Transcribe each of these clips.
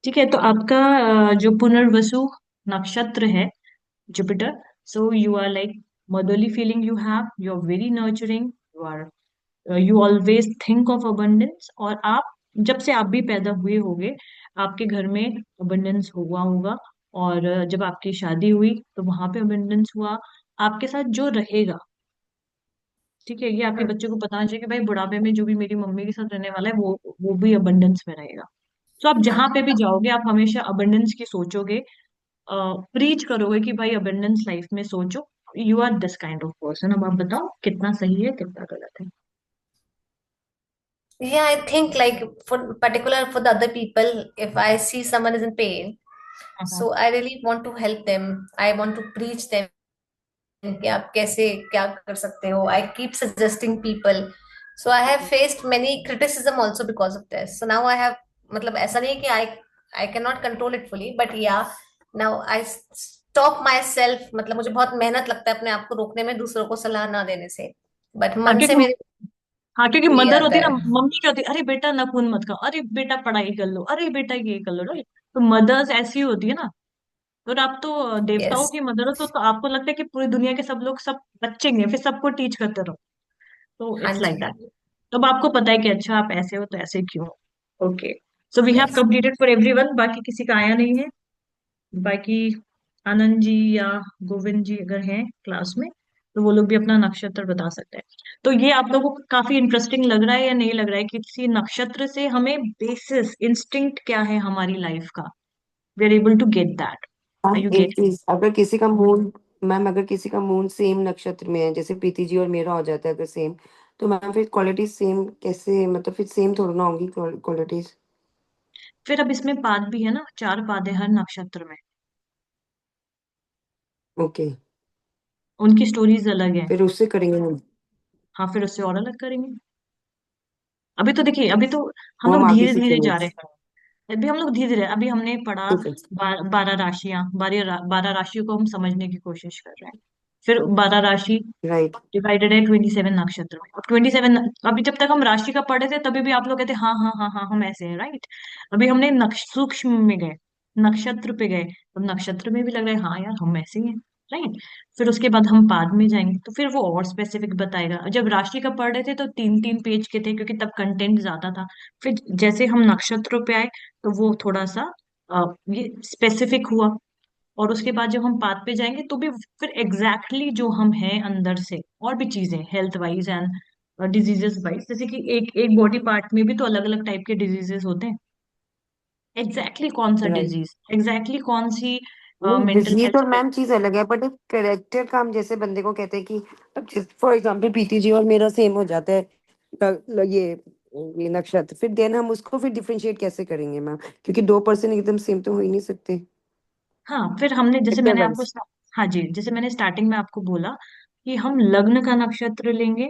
ठीक है, तो आपका जो पुनर्वसु नक्षत्र है, Jupiter, so you are like motherly feeling you have, you are very nurturing, you always think of abundance. और आप जब से आप भी पैदा हुए होंगे, आपके घर में अबंडेंस हुआ होगा। और जब आपकी शादी हुई तो वहां पे अबंडेंस हुआ। आपके साथ जो रहेगा, ठीक है, ये आपके बच्चे को पता चाहिए कि भाई बुढ़ापे में जो भी मेरी मम्मी के साथ रहने वाला है वो भी अबंडेंस में रहेगा। तो आप जहां पे भी जाओगे आप हमेशा अबंडेंस की सोचोगे, प्रीच करोगे कि भाई अबंडेंस लाइफ में सोचो। You are this kind of person. अब आप बताओ कितना सही है कितना गलत है। Yeah, I think like for particular for the other people, if I see someone is in pain, हाँ हाँ। so I really want to help them. I want to preach them कि आप कैसे क्या कर सकते हो. I keep suggesting people. So I have faced many criticism also because of this. So now I have मतलब ऐसा नहीं है कि I cannot control it fully, but yeah, now I stop myself. मतलब मुझे बहुत मेहनत लगता है अपने आप को रोकने में दूसरों को सलाह ना देने से, बट हाँ मन से क्योंकि मेरे हाँ क्योंकि ये मदर आता होती है ना, है. मम्मी क्या होती है, अरे बेटा नाखून मत खाओ, अरे बेटा पढ़ाई कर लो, अरे बेटा ये कर लो, राइट। तो मदर्स ऐसी होती है ना। और आप तो देवताओं Yes. की मदर हो, तो आपको लगता है कि पूरी दुनिया के सब लोग सब बच्चेंगे, फिर सबको टीच करते रहो। तो हाँ इट्स लाइक जी. दैट। तो अब आपको पता है कि अच्छा आप ऐसे हो तो ऐसे क्यों। Okay, so we have Yes. Completed for everyone. बाकी किसी का आया नहीं है। बाकी आनंद जी या गोविंद जी अगर हैं क्लास में, तो वो लोग भी अपना नक्षत्र बता सकते हैं। तो ये आप लोगों को काफी इंटरेस्टिंग लग रहा है या नहीं लग रहा है कि किसी नक्षत्र से हमें बेसिस इंस्टिंक्ट क्या है हमारी लाइफ का, we are able to get that. Are ma'am you एक गेट। चीज, अगर किसी का मून, मैम अगर किसी का मून सेम नक्षत्र में है, जैसे प्रीति जी और मेरा हो जाता है अगर सेम, तो मैम फिर क्वालिटीज सेम कैसे, मतलब फिर सेम थोड़ी ना होंगी क्वालिटीज. फिर अब इसमें पाद भी है ना, 4 पाद है हर नक्षत्र में। ओके. उनकी स्टोरीज अलग है। फिर उससे करेंगे हम. हाँ, फिर उससे और अलग करेंगे। अभी तो देखिए, अभी तो हम वो हम लोग आगे धीरे धीरे सीखेंगे. जा रहे हैं। अभी हम लोग धीरे धीरे, अभी हमने पढ़ा ठीक है. 12 राशियां, 12 राशियों को हम समझने की कोशिश कर रहे हैं। फिर 12 राशि राइट. डिवाइडेड है 27 नक्षत्र में। अब 27, अभी जब तक हम राशि का पढ़े थे तभी भी आप लोग कहते हाँ हाँ हाँ हाँ हम ऐसे हैं, राइट। अभी हमने नक्ष सूक्ष्म में गए, नक्षत्र पे गए, तो नक्षत्र में भी लग रहा है हाँ यार हम ऐसे ही हैं, राइट। फिर उसके बाद हम पाद में जाएंगे तो फिर वो और स्पेसिफिक बताएगा। जब राशि का पढ़ रहे थे तो 3 3 पेज के थे क्योंकि तब कंटेंट ज्यादा था। फिर जैसे हम नक्षत्रों पे आए तो वो थोड़ा सा ये स्पेसिफिक हुआ। और उसके बाद जब हम पाथ पे जाएंगे तो भी फिर एग्जैक्टली exactly जो हम हैं अंदर से, और भी चीजें health wise and diseases wise, जैसे कि एक एक बॉडी पार्ट में भी तो अलग अलग टाइप के डिजीजेस होते हैं। एग्जैक्टली कौन सा राइट. डिजीज, एग्जैक्टली कौन सी नहीं, मेंटल डिजीज हेल्थ और पे। मैम चीज अलग है, बट करेक्टर का हम जैसे बंदे को कहते हैं कि अब फॉर एग्जाम्पल प्रीति जी और मेरा सेम हो जाता है, ये नक्षत्र, फिर देन हम उसको फिर डिफरेंशिएट कैसे करेंगे मैम, क्योंकि दो पर्सन एकदम सेम तो हो ही नहीं सकते. हाँ, फिर हमने जैसे करेक्टर मैंने आपको वाइज. हाँ जी, जैसे मैंने स्टार्टिंग में आपको बोला कि हम लग्न का नक्षत्र लेंगे,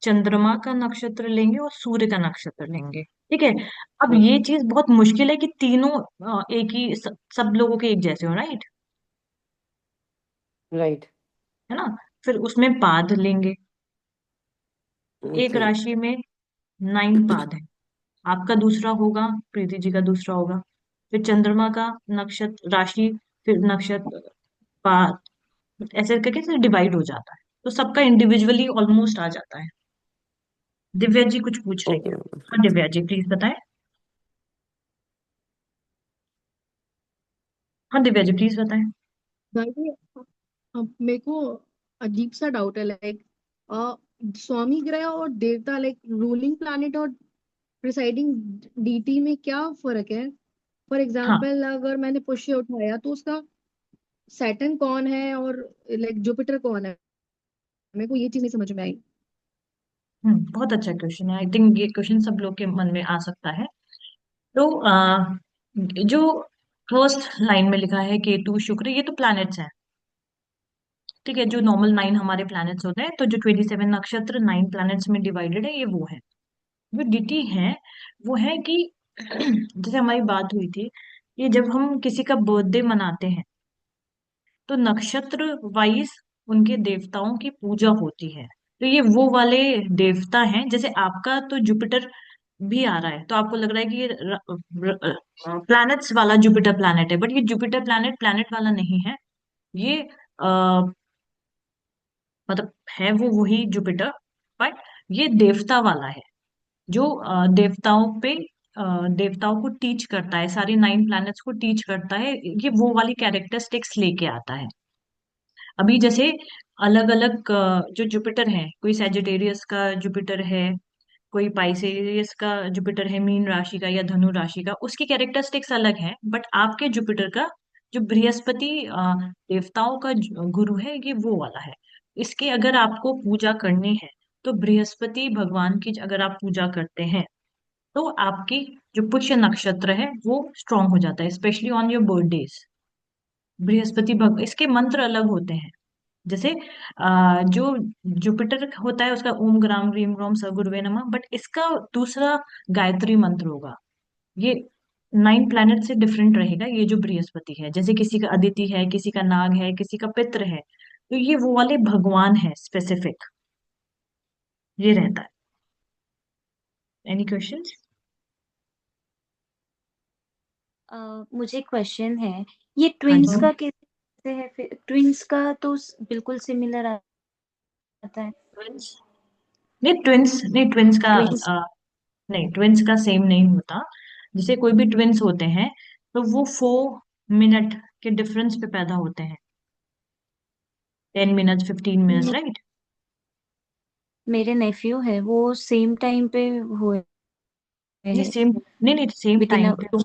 चंद्रमा का नक्षत्र लेंगे और सूर्य का नक्षत्र लेंगे। ठीक है। अब ये चीज बहुत मुश्किल है कि तीनों एक ही सब लोगों के एक जैसे हो, राइट। राइट. है ना। फिर उसमें पाद लेंगे। एक ओके. राशि में 9 पाद है। आपका दूसरा होगा, प्रीति जी का दूसरा होगा। फिर चंद्रमा का नक्षत्र राशि, फिर नक्षत्र, पाद, ऐसे करके डिवाइड हो जाता है। तो सबका इंडिविजुअली ऑलमोस्ट आ जाता है। दिव्या जी कुछ पूछ रही है। ओके. हाँ दिव्या जी प्लीज बताएं। हाँ दिव्या जी प्लीज बताएं। भाई, अब मेरे को अजीब सा डाउट है, लाइक स्वामी ग्रह और देवता, लाइक रूलिंग प्लैनेट और प्रिसाइडिंग डीटी में क्या फर्क है? फॉर हाँ। एग्जाम्पल अगर मैंने पुष्य उठाया तो उसका सैटर्न कौन है और लाइक जुपिटर कौन है? मेरे को ये चीज नहीं समझ में आई। बहुत अच्छा क्वेश्चन है। आई थिंक ये क्वेश्चन सब लोग के मन में आ सकता है। तो जो फर्स्ट लाइन में लिखा है केतु शुक्र, ये तो प्लैनेट्स हैं। ठीक है, जो नॉर्मल 9 हमारे प्लैनेट्स होते हैं, तो जो 27 नक्षत्र 9 प्लैनेट्स में डिवाइडेड है, ये वो है। जो डिटी है वो है कि जैसे हमारी बात हुई थी कि जब हम किसी का बर्थडे मनाते हैं तो नक्षत्र वाइज उनके देवताओं की पूजा होती है। तो ये वो वाले देवता हैं, जैसे आपका तो जुपिटर भी आ रहा है तो आपको लग रहा है कि ये प्लैनेट्स वाला जुपिटर प्लैनेट है, बट ये जुपिटर प्लैनेट प्लैनेट वाला नहीं है। ये मतलब है वो वही जुपिटर, बट ये देवता वाला है, जो देवताओं पे देवताओं को टीच करता है, सारी 9 प्लैनेट्स को टीच करता है, ये वो वाली कैरेक्टरिस्टिक्स लेके आता है। अभी जैसे अलग अलग जो जुपिटर है, कोई सैजिटेरियस का जुपिटर है, कोई पाइसेरियस का जुपिटर है, मीन राशि का या धनु राशि का, उसकी कैरेक्टरिस्टिक्स अलग है, बट आपके जुपिटर का जो बृहस्पति देवताओं का गुरु है, ये वो वाला है। इसकी अगर आपको पूजा करनी है तो बृहस्पति भगवान की अगर आप पूजा करते हैं तो आपकी जो पुष्य नक्षत्र है वो स्ट्रांग हो जाता है, specially on your birthdays. Brihaspati भग इसके मंत्र अलग होते हैं। जैसे जो जुपिटर होता है उसका ओम ग्राम रीम ग्रोम सगुरुवे नमः, बट इसका दूसरा गायत्री मंत्र होगा। ये 9 प्लैनेट से डिफरेंट रहेगा। ये जो बृहस्पति है, जैसे किसी का अदिति है, किसी का नाग है, किसी का पितृ है, तो ये वो वाले भगवान है स्पेसिफिक, ये रहता है। Any questions? मुझे क्वेश्चन है, ये हाँ ट्विंस जी। का कैसे है? फिर ट्विंस का तो बिल्कुल सिमिलर आता है। ट्विंस? नहीं ट्विंस का ट्विंस नहीं, ट्विंस का सेम नहीं होता। जैसे कोई भी ट्विंस होते हैं तो वो 4 मिनट के डिफरेंस पे पैदा होते हैं, 10 मिनट 15 मिनट्स, राइट? मेरे नेफ्यू है, वो सेम टाइम पे हुए नहीं हैं, सेम, नहीं सेम विद इन टाइम पे।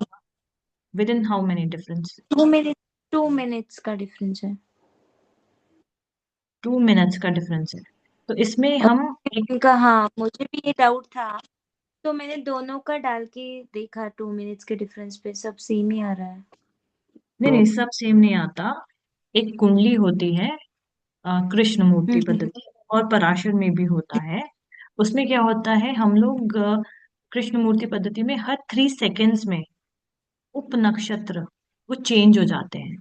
With in how many difference? 2 minutes का डिफरेंस है। 2 मिनट्स का डिफरेंस है। तो इसमें और हम एक, इनका, हाँ मुझे भी ये डाउट था, तो मैंने दोनों का डाल के देखा, 2 मिनट्स के डिफरेंस पे सब सेम ही आ रहा है। नहीं सब सेम नहीं आता। एक कुंडली होती है कृष्ण मूर्ति हम्म। पद्धति, और पराशर में भी होता है। उसमें क्या होता है, हम लोग कृष्ण मूर्ति पद्धति में हर 3 सेकेंड्स में उप नक्षत्र वो चेंज हो जाते हैं,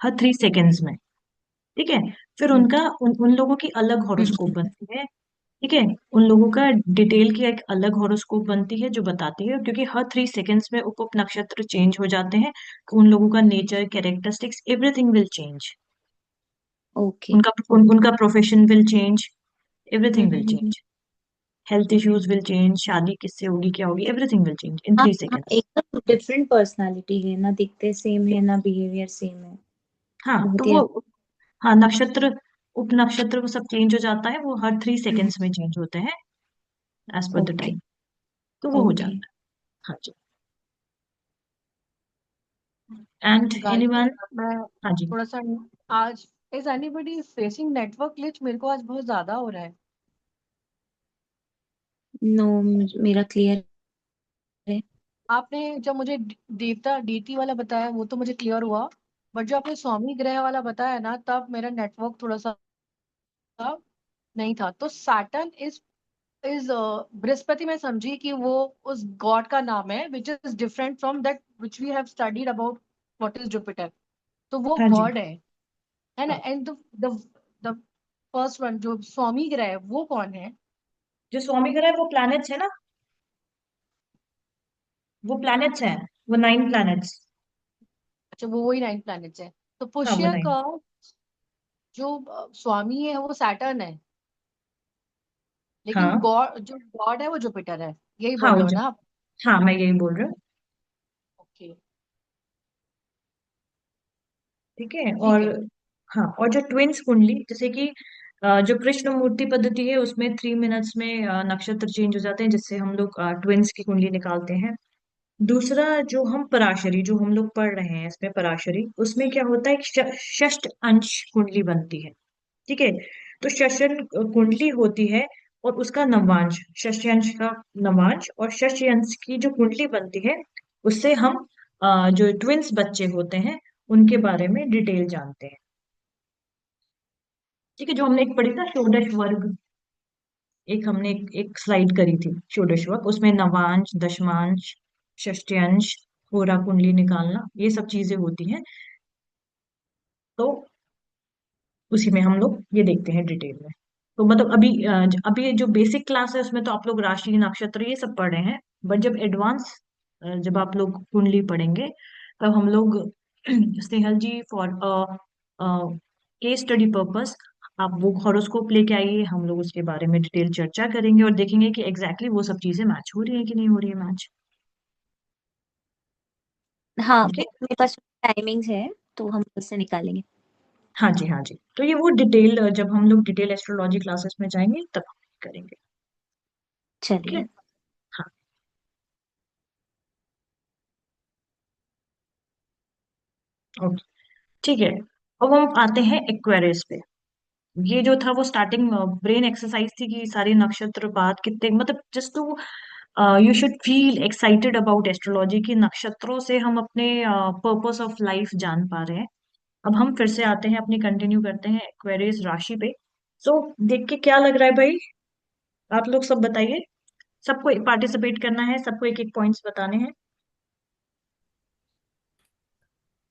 हर 3 सेकेंड्स में। ठीक है? फिर ओके। उनका उन लोगों की अलग हॉरोस्कोप बनती है। ठीक है? उन लोगों का डिटेल की एक अलग हॉरोस्कोप बनती है जो बताती है, क्योंकि हर 3 सेकेंड्स में उप उप नक्षत्र चेंज हो जाते हैं, तो उन लोगों का nature, characteristics, everything will change. Okay. उनका profession will change, everything will hmm. Change, health issues will change, शादी किससे होगी, क्या होगी, एवरीथिंग विल चेंज इन हाँ थ्री हाँ, सेकेंड्स एकदम डिफरेंट पर्सनालिटी है ना, दिखते सेम है ना, बिहेवियर सेम है। हाँ तो बहुत ही वो, हाँ नक्षत्र, उप नक्षत्र वो सब चेंज हो जाता है, वो हर 3 सेकेंड्स में चेंज होते हैं as per the okay. Time. तो वो हो ओके। जाता है। हाँ जी। And guys, anyone? मैं हाँ जी। थोड़ा सा आज, is anybody facing network glitch? मेरे को आज बहुत ज्यादा हो रहा है। नो, मेरा क्लियर है। आपने जब मुझे देवता डीटी वाला बताया वो तो मुझे क्लियर हुआ, बट जो आपने स्वामी ग्रह वाला बताया ना, तब मेरा नेटवर्क थोड़ा सा नहीं था। तो सैटर्न इज बृहस्पति, मैं समझी कि वो उस गॉड का नाम है, which is different from that which we have studied about what is Jupiter. तो वो हाँ जी। गॉड है ना? हाँ, and the the first one जो स्वामी ग्रह है वो कौन है? जो स्वामी ग्रह है वो प्लैनेट्स है ना, वो प्लैनेट्स हैं, वो 9 प्लैनेट्स। अच्छा, वो वही 9 प्लैनेट्स है। तो हाँ वो पुष्य 9। का जो स्वामी है वो सैटर्न है, लेकिन हाँ गॉड जो गॉड है वो जुपिटर है। यही हाँ बोल वो रहे हो जो, ना आप? हाँ मैं यही बोल रही हूँ। ओके। ठीक है। ठीक और है। हाँ, और जो ट्विन्स कुंडली, जैसे कि जो कृष्ण मूर्ति पद्धति है उसमें 3 मिनट्स में नक्षत्र चेंज हो जाते हैं, जिससे हम लोग ट्विन्स की कुंडली निकालते हैं। दूसरा, जो हम पराशरी जो हम लोग पढ़ रहे हैं इसमें पराशरी, उसमें क्या होता है, एक षष्ठ अंश कुंडली बनती है। ठीक है? तो षष्ठ कुंडली होती है, और उसका नवांश, षष्ठ्यांश का नवांश और षष्ठ्यांश की जो कुंडली बनती है, उससे हम जो ट्विन्स बच्चे होते हैं उनके बारे में डिटेल जानते हैं। ठीक है? जो हमने एक पढ़ी था षोडश वर्ग, एक हमने एक स्लाइड करी थी षोडश वर्ग, उसमें नवांश, दशमांश, षष्ठ्यांश, होरा कुंडली निकालना, ये सब चीजें होती हैं। तो उसी में हम लोग ये देखते हैं डिटेल में। तो मतलब अभी अभी जो बेसिक क्लास है उसमें तो आप लोग राशि नक्षत्र ये सब पढ़ रहे हैं। बट जब एडवांस, जब आप लोग कुंडली पढ़ेंगे, तब हम लोग स्नेहल जी फॉर केस स्टडी पर्पस आप वो हॉरोस्कोप लेके आइए, हम लोग उसके बारे में डिटेल चर्चा करेंगे और देखेंगे कि एग्जैक्टली वो सब चीजें मैच हो रही है कि नहीं हो रही है मैच। हाँ, ओके। मेरे पास टाइमिंग्स है, तो हम उससे निकालेंगे। हाँ जी, हाँ जी, तो ये वो डिटेल, जब हम लोग डिटेल एस्ट्रोलॉजी क्लासेस में जाएंगे तब करेंगे। ओके। चलिए। हाँ। ओके। ठीक है। अब हम आते हैं एक्वेरियस पे। ये जो था वो स्टार्टिंग ब्रेन एक्सरसाइज थी कि सारे नक्षत्र बात कितने, मतलब just to you should feel excited about astrology की नक्षत्रों से हम अपने पर्पस ऑफ लाइफ जान पा रहे हैं। अब हम फिर से आते हैं, अपनी कंटिन्यू करते हैं एक्वेरियस राशि पे। सो देख के क्या लग रहा है भाई, आप लोग सब बताइए। सबको पार्टिसिपेट करना है, सबको एक एक पॉइंट्स बताने हैं।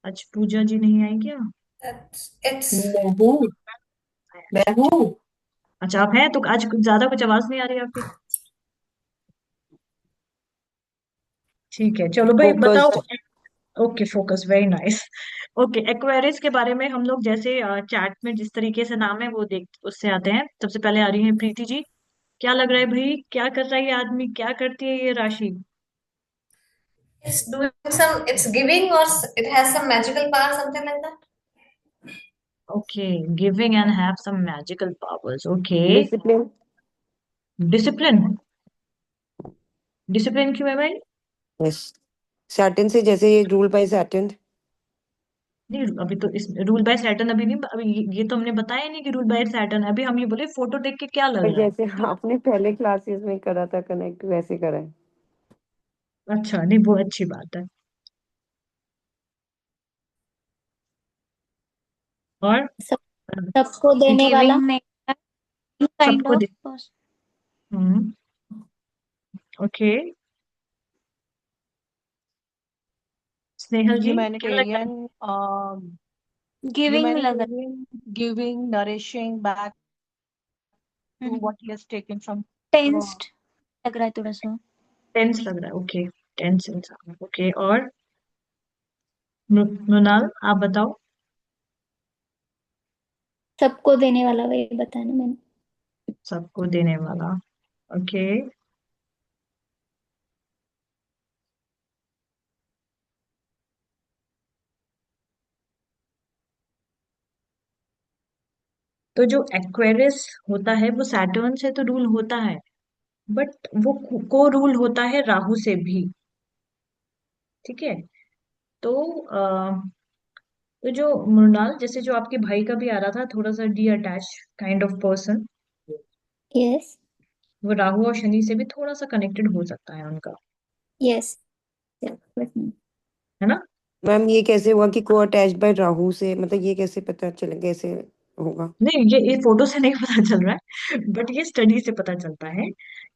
आज पूजा जी नहीं आई क्या? It's मैं हूँ। मैं हूँ। अच्छा आप हैं, तो आज कुछ ज्यादा कुछ आवाज नहीं आ रही आपकी। ठीक है, चलो भाई बताओ। Focused. Okay, focus, very nice. Okay, Aquarius के बारे में हम लोग जैसे चैट में जिस तरीके से नाम है वो देख उससे आते हैं। सबसे पहले आ रही है प्रीति जी। क्या लग रहा है भाई, क्या कर रहा है ये आदमी, क्या करती है ये राशि? it's doing some, it's giving, or it has some magical power, something like that. Okay, giving and have some magical powers, okay. Discipline. Discipline? Discipline क्यों है भाई? यस। सैटर्न से जैसे ये रूल बाय सैटर्न। नहीं, अभी तो इस रूल बाय सैटर्न अभी नहीं, अभी ये तो हमने बताया नहीं कि रूल बाय सैटर्न है। अभी हम ये बोले फोटो देख के क्या लग पर रहा है। जैसे आपने पहले क्लासेस में करा था कनेक्ट, वैसे करा है। अच्छा, नहीं वो अच्छी बात है। और सब सबको देने वाला। गिविंग नहीं, काइंड सबको दे। ऑफ। हम्म। ओके। स्नेहल जी क्या लग रहा humanitarian, गिविंग लग humanitarian, giving, nourishing back to रहा है। what he has taken from uh, tensed लग रहा है थोड़ा सा। है? टेंस लग रहा है, ओके। टेंस इंसान, ओके। और मृणाल आप बताओ। सबको देने वाला, वही बताना मैंने। सबको देने वाला, ओके। तो जो एक्वेरियस होता है वो सैटर्न से तो रूल होता है, बट वो को रूल होता है राहु से भी। ठीक है। तो तो जो मृणाल, जैसे जो आपके भाई का भी आ रहा था थोड़ा सा D attach kind of person, yes. वो राहु और शनि से भी थोड़ा सा कनेक्टेड हो सकता है उनका, यस। है ना? मैम ये कैसे हुआ कि को अटैच बाय राहु से, मतलब ये कैसे पता चले, कैसे होगा? नहीं, ये फोटो से नहीं पता चल रहा है, बट ये स्टडी से पता चलता है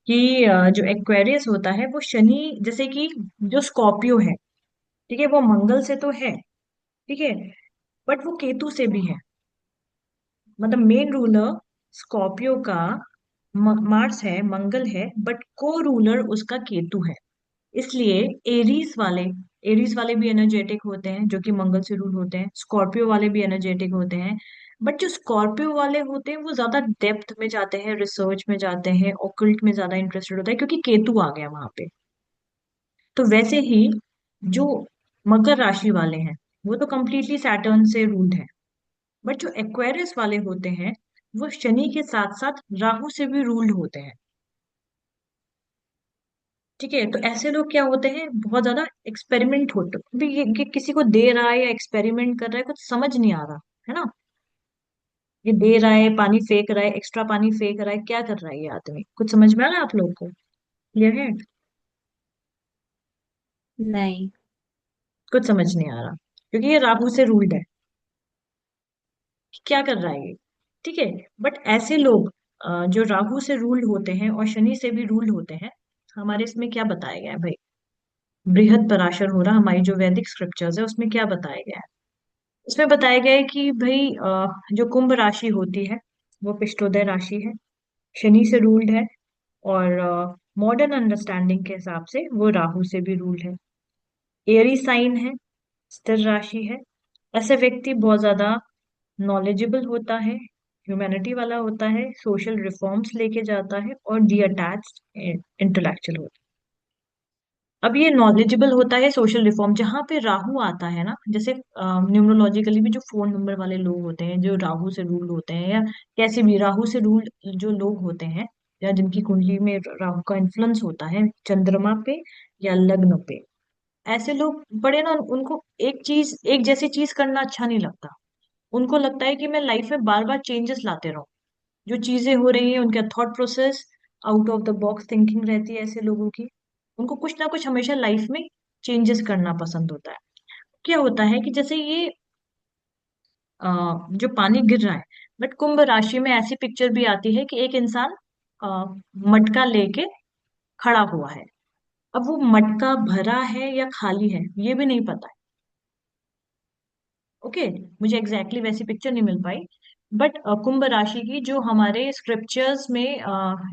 कि जो एक्वेरियस होता है वो शनि, जैसे कि जो स्कॉर्पियो है, ठीक है, वो मंगल से तो है, ठीक है, बट वो केतु से भी है। मतलब मेन रूलर स्कॉर्पियो का मार्स है, मंगल है, बट को रूलर उसका केतु है। इसलिए एरीज वाले भी एनर्जेटिक होते हैं, जो कि मंगल से रूल होते हैं। स्कॉर्पियो वाले भी एनर्जेटिक होते हैं, बट जो स्कॉर्पियो वाले होते हैं वो ज्यादा डेप्थ में जाते हैं, रिसर्च में जाते हैं, ओकल्ट में ज्यादा इंटरेस्टेड होता है, क्योंकि केतु आ गया वहां पे। तो वैसे ही जो मकर राशि वाले हैं वो तो कंप्लीटली सैटर्न से रूल्ड है, बट जो एक्वेरियस वाले होते हैं वो शनि के साथ साथ राहु से भी रूल्ड होते हैं। ठीक है, तो ऐसे लोग क्या होते हैं, बहुत ज्यादा एक्सपेरिमेंट होते हैं। अभी ये किसी को दे रहा है या एक्सपेरिमेंट कर रहा है, कुछ समझ नहीं आ रहा, है ना? ये दे रहा है, पानी फेंक रहा है, एक्स्ट्रा पानी फेंक रहा है, क्या कर रहा है ये आदमी, कुछ समझ में आ रहा है आप लोग को? क्लियर है? नहीं। कुछ समझ नहीं आ रहा, क्योंकि ये राहु से रूल्ड है। क्या कर रहा है ये? ठीक है। बट ऐसे लोग जो राहु से रूल्ड होते हैं और शनि से भी रूल्ड होते हैं, हमारे इसमें क्या बताया गया है भाई? बृहद पराशर हो रहा, हमारी जो वैदिक स्क्रिप्चर्स है उसमें क्या बताया गया है? उसमें बताया गया है कि भाई जो कुंभ राशि होती है वो पिष्टोदय राशि है, शनि से रूल्ड है, और मॉडर्न अंडरस्टैंडिंग के हिसाब से वो राहु से भी रूल है। एरी साइन है, स्थिर राशि है। ऐसे व्यक्ति बहुत ज्यादा नॉलेजेबल होता है, ह्यूमैनिटी वाला होता है, सोशल रिफॉर्म्स लेके जाता है और डी अटैच्ड इंटेलेक्चुअल होता है। अब ये नॉलेजेबल होता है, सोशल रिफॉर्म जहाँ पे राहु आता है ना, जैसे न्यूमरोलॉजिकली भी जो फोन नंबर वाले लोग होते हैं जो राहु से रूल होते हैं, या कैसे भी राहु से रूल जो लोग होते हैं, या जिनकी कुंडली में राहु का इन्फ्लुएंस होता है चंद्रमा पे या लग्न पे, ऐसे लोग बड़े ना, उनको एक चीज, एक जैसी चीज करना अच्छा नहीं लगता। उनको लगता है कि मैं लाइफ में बार बार चेंजेस लाते रहूं। जो चीजें हो रही हैं उनका thought process out of the box thinking रहती है ऐसे लोगों की। उनको कुछ ना कुछ हमेशा लाइफ में चेंजेस करना पसंद होता है। क्या होता है कि जैसे ये अ, जो पानी गिर रहा है, बट कुंभ राशि में ऐसी पिक्चर भी आती है कि एक इंसान अ, मटका लेके खड़ा हुआ है। अब वो मटका भरा है या खाली है ये भी नहीं पता है। ओके, मुझे एग्जैक्टली वैसी पिक्चर नहीं मिल पाई, बट कुंभ राशि की जो हमारे स्क्रिप्चर्स में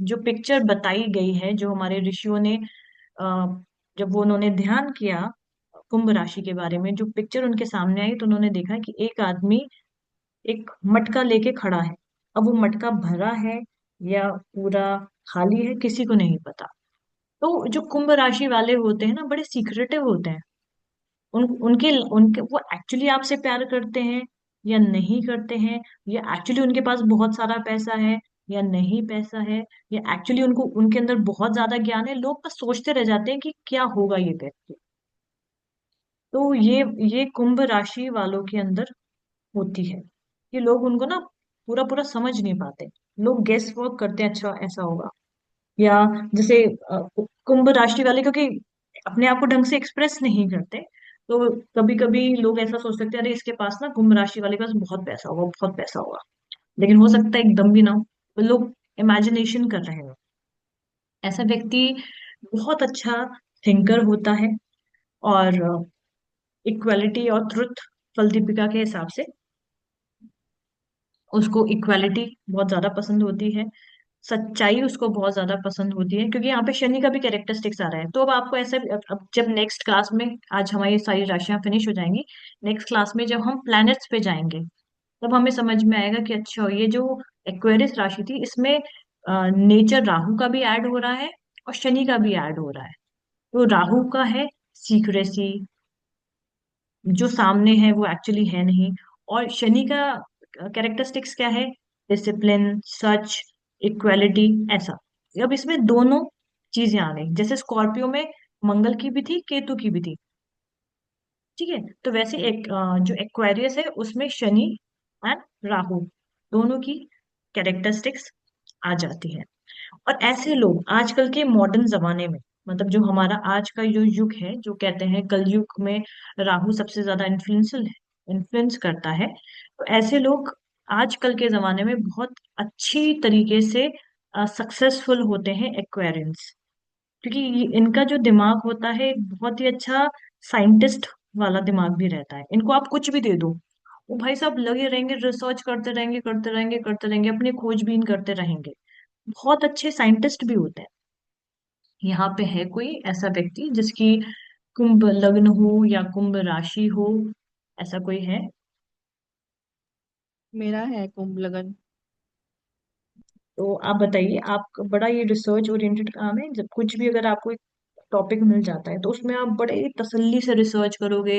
जो पिक्चर बताई गई है, जो हमारे ऋषियों ने जब वो उन्होंने ध्यान किया कुंभ राशि के बारे में, जो पिक्चर उनके सामने आई तो उन्होंने देखा कि एक आदमी एक मटका लेके खड़ा है। अब वो मटका भरा है या पूरा खाली है किसी को नहीं पता। तो जो कुंभ राशि वाले होते हैं ना, बड़े सीक्रेटिव होते हैं। उनके उनके वो एक्चुअली आपसे प्यार करते हैं या नहीं करते हैं, या एक्चुअली उनके पास बहुत सारा पैसा है या नहीं पैसा है, या एक्चुअली उनको उनके अंदर बहुत ज्यादा ज्ञान है। लोग बस सोचते रह जाते हैं कि क्या होगा ये व्यक्ति। तो ये कुंभ राशि वालों के अंदर होती है कि लोग उनको ना पूरा पूरा समझ नहीं पाते। लोग गेस वर्क करते हैं, अच्छा ऐसा होगा। या जैसे कुंभ राशि वाले क्योंकि अपने आप को ढंग से एक्सप्रेस नहीं करते, तो कभी कभी लोग ऐसा सोच सकते हैं अरे इसके पास ना, कुंभ राशि वाले के पास बहुत पैसा होगा, बहुत पैसा होगा। लेकिन हो सकता है एकदम भी ना हो, तो लोग इमेजिनेशन कर रहे हो। ऐसा व्यक्ति बहुत अच्छा थिंकर होता है, और इक्वालिटी और ट्रुथ, फल दीपिका के हिसाब से उसको इक्वालिटी बहुत ज्यादा पसंद होती है। सच्चाई उसको बहुत ज्यादा पसंद होती है, क्योंकि यहाँ पे शनि का भी कैरेक्टरिस्टिक्स आ रहा है। तो अब आपको ऐसा अब जब नेक्स्ट क्लास में, आज हमारी सारी राशियां फिनिश हो जाएंगी, नेक्स्ट क्लास में जब हम प्लैनेट्स पे जाएंगे तब हमें समझ में आएगा कि अच्छा ये जो एक्वेरियस राशि थी इसमें नेचर राहु का भी ऐड हो रहा है और शनि का भी ऐड हो रहा है। तो राहु का है सीक्रेसी, जो सामने है वो एक्चुअली है नहीं। और शनि का कैरेक्टरिस्टिक्स क्या है? डिसिप्लिन, सच, इक्वालिटी, ऐसा। अब इसमें दोनों चीजें आ गई, जैसे स्कॉर्पियो में मंगल की भी थी, केतु की भी थी। ठीक है, तो वैसे एक जो एक्वेरियस है उसमें शनि एंड राहु दोनों की कैरेक्टरिस्टिक्स आ जाती है। और ऐसे लोग आजकल के मॉडर्न जमाने में, मतलब जो हमारा आज का जो युग है, जो कहते हैं कलयुग में राहु सबसे ज्यादा इन्फ्लुएंशियल है, इन्फ्लुएंस करता है, तो ऐसे लोग आजकल के जमाने में बहुत अच्छी तरीके से सक्सेसफुल होते हैं एक्वेरियंस। क्योंकि इनका जो दिमाग होता है एक बहुत ही अच्छा साइंटिस्ट वाला दिमाग भी रहता है। इनको आप कुछ भी दे दो, वो भाई साहब लगे रहेंगे, रिसर्च करते रहेंगे, करते रहेंगे, करते रहेंगे, अपनी खोजबीन करते रहेंगे। बहुत अच्छे साइंटिस्ट भी होते हैं। यहाँ पे है कोई ऐसा व्यक्ति जिसकी कुंभ लग्न हो या कुंभ राशि हो, ऐसा कोई है? मेरा है कुंभ लगन। तो आप बताइए, आप बड़ा ये रिसर्च ओरिएंटेड काम है, जब कुछ भी अगर आपको एक टॉपिक मिल जाता है तो उसमें आप बड़े तसल्ली से रिसर्च करोगे।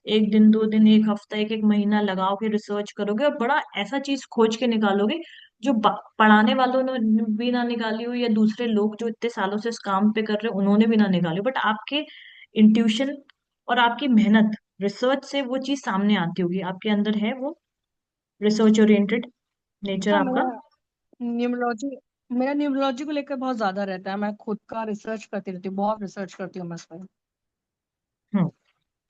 एक दिन, दो दिन, एक हफ्ता, एक एक महीना लगाओ के रिसर्च करोगे और बड़ा ऐसा चीज खोज के निकालोगे जो पढ़ाने वालों ने भी ना निकाली हो, या दूसरे लोग जो इतने सालों से इस काम पे कर रहे हो उन्होंने भी ना निकाली हो, बट आपके इंट्यूशन और आपकी मेहनत, रिसर्च से वो चीज सामने आती होगी। आपके अंदर है वो रिसर्च ओरिएंटेड नेचर हाँ, आपका। न्यूमरोलॉजी मेरा न्यूमरोलॉजी को लेकर बहुत ज्यादा रहता है। मैं खुद का रिसर्च करती रहती हूँ, बहुत रिसर्च करती हूँ मैं इस पर। हम्म।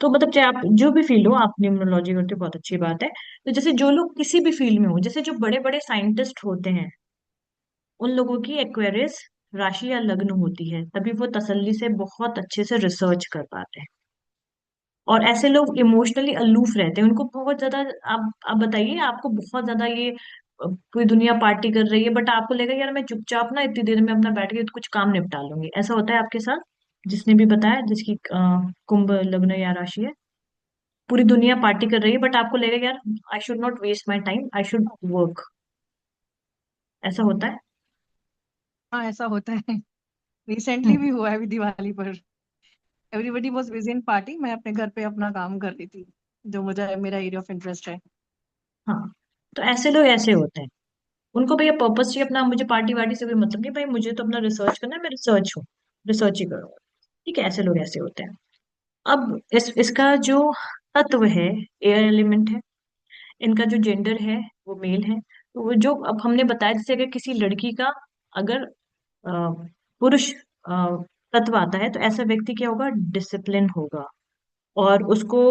तो मतलब चाहे आप जो भी फील्ड हो, आप न्यूमरोलॉजी करते हो, बहुत अच्छी बात है। तो जैसे जो लोग किसी भी फील्ड में हो, जैसे जो बड़े बड़े साइंटिस्ट होते हैं, उन लोगों की एक्वेरियस राशि या लग्न होती है, तभी वो तसल्ली से बहुत अच्छे से रिसर्च कर पाते हैं। और ऐसे लोग इमोशनली अलूफ रहते हैं, उनको बहुत ज्यादा, आप बताइए, आपको बहुत ज्यादा ये पूरी दुनिया पार्टी कर रही है, बट आपको लगेगा यार मैं चुपचाप ना इतनी देर में अपना बैठ के कुछ काम निपटा लूंगी। ऐसा होता है आपके साथ? जिसने भी बताया जिसकी कुंभ लग्न या राशि है, पूरी दुनिया पार्टी कर रही है बट आपको लगेगा यार I should not waste my time, I should work. ऐसा होता है? हाँ, ऐसा होता है। Recently hmm. भी हुआ है अभी दिवाली पर। Everybody was busy in party, मैं अपने घर पे अपना काम कर रही थी, जो मुझे मेरा एरिया ऑफ इंटरेस्ट है। हाँ, तो ऐसे लोग ऐसे होते हैं। उनको भैया पर्पस चाहिए अपना, मुझे पार्टी वार्टी से कोई मतलब नहीं भाई, मुझे तो अपना रिसर्च करना है, मैं रिसर्च हूँ, रिसर्च ही करूंगा। ठीक है, ऐसे लोग ऐसे होते हैं। अब इसका जो तत्व है, एयर एलिमेंट है, इनका जो जेंडर है वो मेल है। तो वो जो अब हमने बताया, जैसे अगर किसी लड़की का अगर पुरुष तत्व आता है तो ऐसा व्यक्ति क्या होगा, डिसिप्लिन होगा, और उसको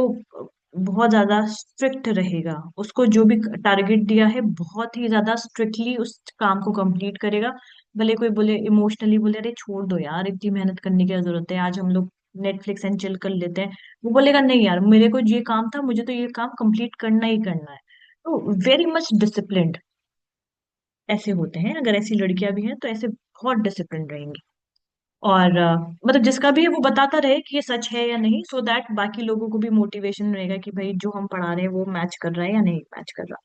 बहुत ज्यादा स्ट्रिक्ट रहेगा, उसको जो भी टारगेट दिया है बहुत ही ज्यादा स्ट्रिक्टली उस काम को कंप्लीट करेगा। भले कोई बोले इमोशनली बोले अरे छोड़ दो यार इतनी मेहनत करने की क्या जरूरत है, आज हम लोग नेटफ्लिक्स एंड चिल कर लेते हैं, वो बोलेगा नहीं यार मेरे को ये काम था, मुझे तो ये काम कंप्लीट करना ही करना है। तो वेरी मच डिसिप्लिन्ड ऐसे होते हैं। अगर ऐसी लड़कियां भी हैं तो ऐसे बहुत डिसिप्लिन रहेंगी। और मतलब जिसका भी है वो बताता रहे कि ये सच है या नहीं, सो दैट बाकी लोगों को भी मोटिवेशन रहेगा कि भाई जो हम पढ़ा रहे हैं वो मैच कर रहा है या नहीं मैच कर रहा।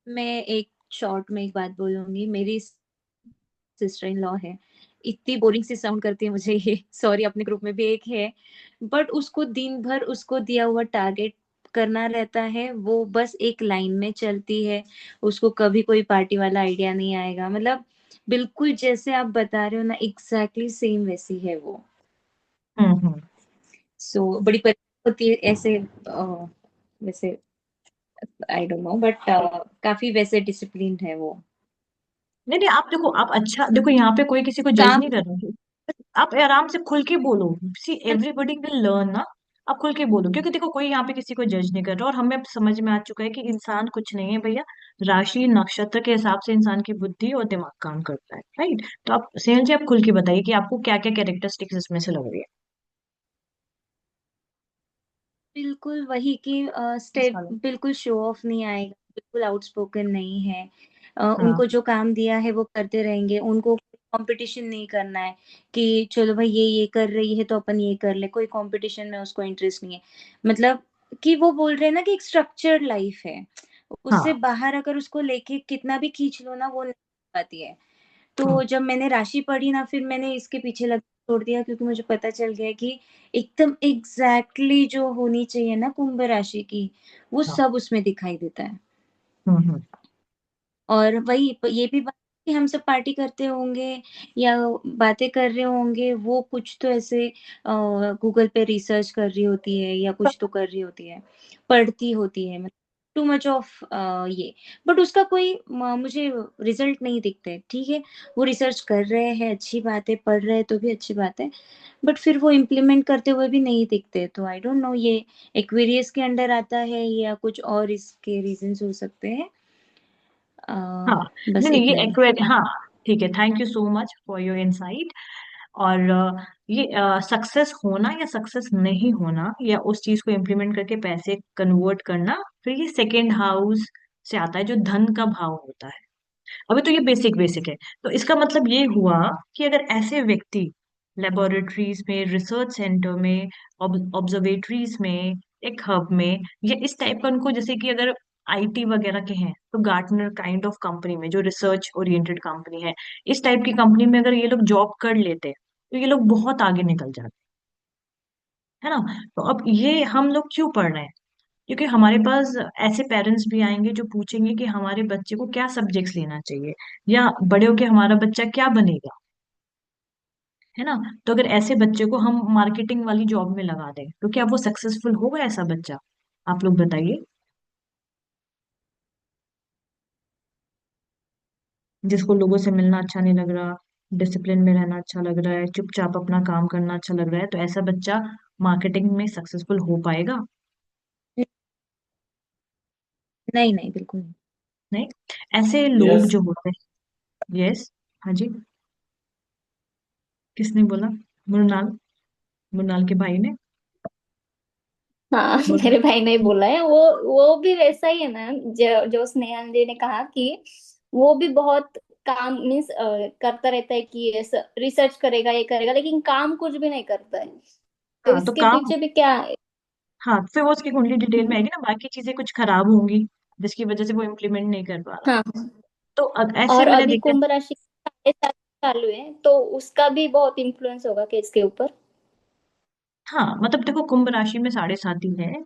मैं एक शॉर्ट में एक बात बोलूंगी। मेरी सिस्टर इन लॉ है, इतनी बोरिंग सी साउंड करती है मुझे ये, सॉरी, अपने ग्रुप में भी एक है, बट उसको दिन भर उसको दिया हुआ टारगेट करना रहता है, वो बस एक लाइन में चलती है, उसको कभी कोई पार्टी वाला आइडिया नहीं आएगा। मतलब बिल्कुल जैसे आप बता रहे हो ना, एग्जैक्टली सेम वैसी है वो। हम्म। सो बड़ी परेशानी होती है ऐसे वैसे, आई डोंट नो, बट काफी वैसे डिसिप्लिन है वो। नहीं नहीं, आप देखो, आप अच्छा देखो, यहाँ पे कोई किसी को जज काम नहीं कर रहा है। आप आराम से खुल के बोलो, सी एवरीबडी विल लर्न ना। आप खुल के बोलो, क्योंकि देखो कोई यहाँ पे किसी को जज नहीं कर रहा, और हमें अब समझ में आ चुका है कि इंसान कुछ नहीं है भैया, राशि नक्षत्र के हिसाब से इंसान की बुद्धि और दिमाग काम करता है, राइट? तो आप स्नेहल जी आप खुल के बताइए कि आपको क्या क्या कैरेक्टरिस्टिक्स इसमें से लग रही है। बिल्कुल वही कि इस स्टेप वाले। बिल्कुल शो ऑफ नहीं आएगा, बिल्कुल आउटस्पोकन नहीं है। हाँ उनको जो काम दिया है वो करते रहेंगे, उनको कंपटीशन नहीं करना है कि चलो भाई ये कर रही है तो अपन ये कर ले, कोई कंपटीशन में उसको इंटरेस्ट नहीं है। मतलब कि वो बोल रहे हैं ना कि एक स्ट्रक्चर्ड लाइफ है, उससे हाँ बाहर अगर उसको लेके कितना भी खींच लो ना वो नहीं पाती है। हाँ तो जब मैंने राशि पढ़ी ना, फिर मैंने इसके पीछे लग छोड़ दिया, क्योंकि मुझे पता चल गया कि एकदम एग्जैक्टली जो होनी चाहिए ना कुंभ राशि की, वो हाँ। सब उसमें दिखाई देता है। हम्म। और वही ये भी बात कि हम सब पार्टी करते होंगे या बातें कर रहे होंगे, वो कुछ तो ऐसे गूगल पे रिसर्च कर रही होती है या कुछ तो कर रही होती है, पढ़ती होती है, मतलब टू मच ऑफ ये। बट उसका कोई मुझे रिजल्ट नहीं दिखते। ठीक है, वो रिसर्च कर रहे हैं, अच्छी बात है, पढ़ रहे हैं तो भी अच्छी बात है, बट फिर वो इम्प्लीमेंट करते हुए भी नहीं दिखते। तो आई डोंट नो ये एक्वेरियस के अंडर आता है या कुछ और इसके रीजंस हो सकते हैं। अ, हाँ नहीं बस नहीं, ये इतना ही। एक्वेट, हाँ ठीक है, thank you so much for your insight. और ये सक्सेस होना या सक्सेस नहीं होना, या उस चीज को इम्प्लीमेंट करके पैसे कन्वर्ट करना, फिर ये सेकेंड हाउस से आता है जो धन का भाव होता है। अभी तो ये बेसिक बेसिक है। तो इसका मतलब ये हुआ कि अगर ऐसे व्यक्ति लेबोरेटरीज में, रिसर्च सेंटर में, ऑब्जर्वेटरीज में, एक हब में, या इस टाइप का उनको, जैसे कि अगर आईटी वगैरह के हैं तो गार्टनर काइंड ऑफ कंपनी में जो रिसर्च ओरिएंटेड कंपनी है, इस टाइप की कंपनी में अगर ये लोग जॉब कर लेते तो ये लोग बहुत आगे निकल जाते, है ना? तो अब ये हम लोग क्यों पढ़ रहे हैं? क्योंकि हमारे पास ऐसे पेरेंट्स भी आएंगे जो पूछेंगे कि हमारे बच्चे को क्या सब्जेक्ट्स लेना चाहिए, या बड़े होके हमारा बच्चा क्या बनेगा, है ना? तो अगर ऐसे बच्चे को हम मार्केटिंग वाली जॉब में लगा दें तो क्या वो सक्सेसफुल होगा ऐसा बच्चा? आप लोग बताइए। जिसको लोगों से मिलना अच्छा नहीं लग रहा, डिसिप्लिन में रहना अच्छा लग रहा है, चुपचाप अपना काम करना अच्छा लग रहा है, तो ऐसा बच्चा मार्केटिंग में सक्सेसफुल हो पाएगा? नहीं नहीं, बिल्कुल नहीं। नहीं। ऐसे लोग यस। जो होते हैं, यस, हाँ जी, किसने बोला? मुरनाल, मुरनाल के भाई ने। हाँ बोलो। मेरे भाई ने बोला है, वो भी वैसा ही है ना, जो स्नेहल जी ने कहा कि वो भी बहुत काम मीन्स करता रहता है कि रिसर्च करेगा ये करेगा, लेकिन काम कुछ भी नहीं करता है। तो हाँ तो इसके काम, पीछे भी क्या है? हाँ फिर वो उसकी कुंडली डिटेल में हम्म, आएगी ना, बाकी चीजें कुछ खराब होंगी जिसकी वजह से वो इम्प्लीमेंट नहीं कर पा रहा। हाँ। तो ऐसे और मैंने अभी देखा है। कुंभ राशि साढ़े सात चालू है, तो उसका भी बहुत इन्फ्लुएंस होगा केस के ऊपर। हाँ मतलब देखो, कुंभ राशि में साढ़े साथी है,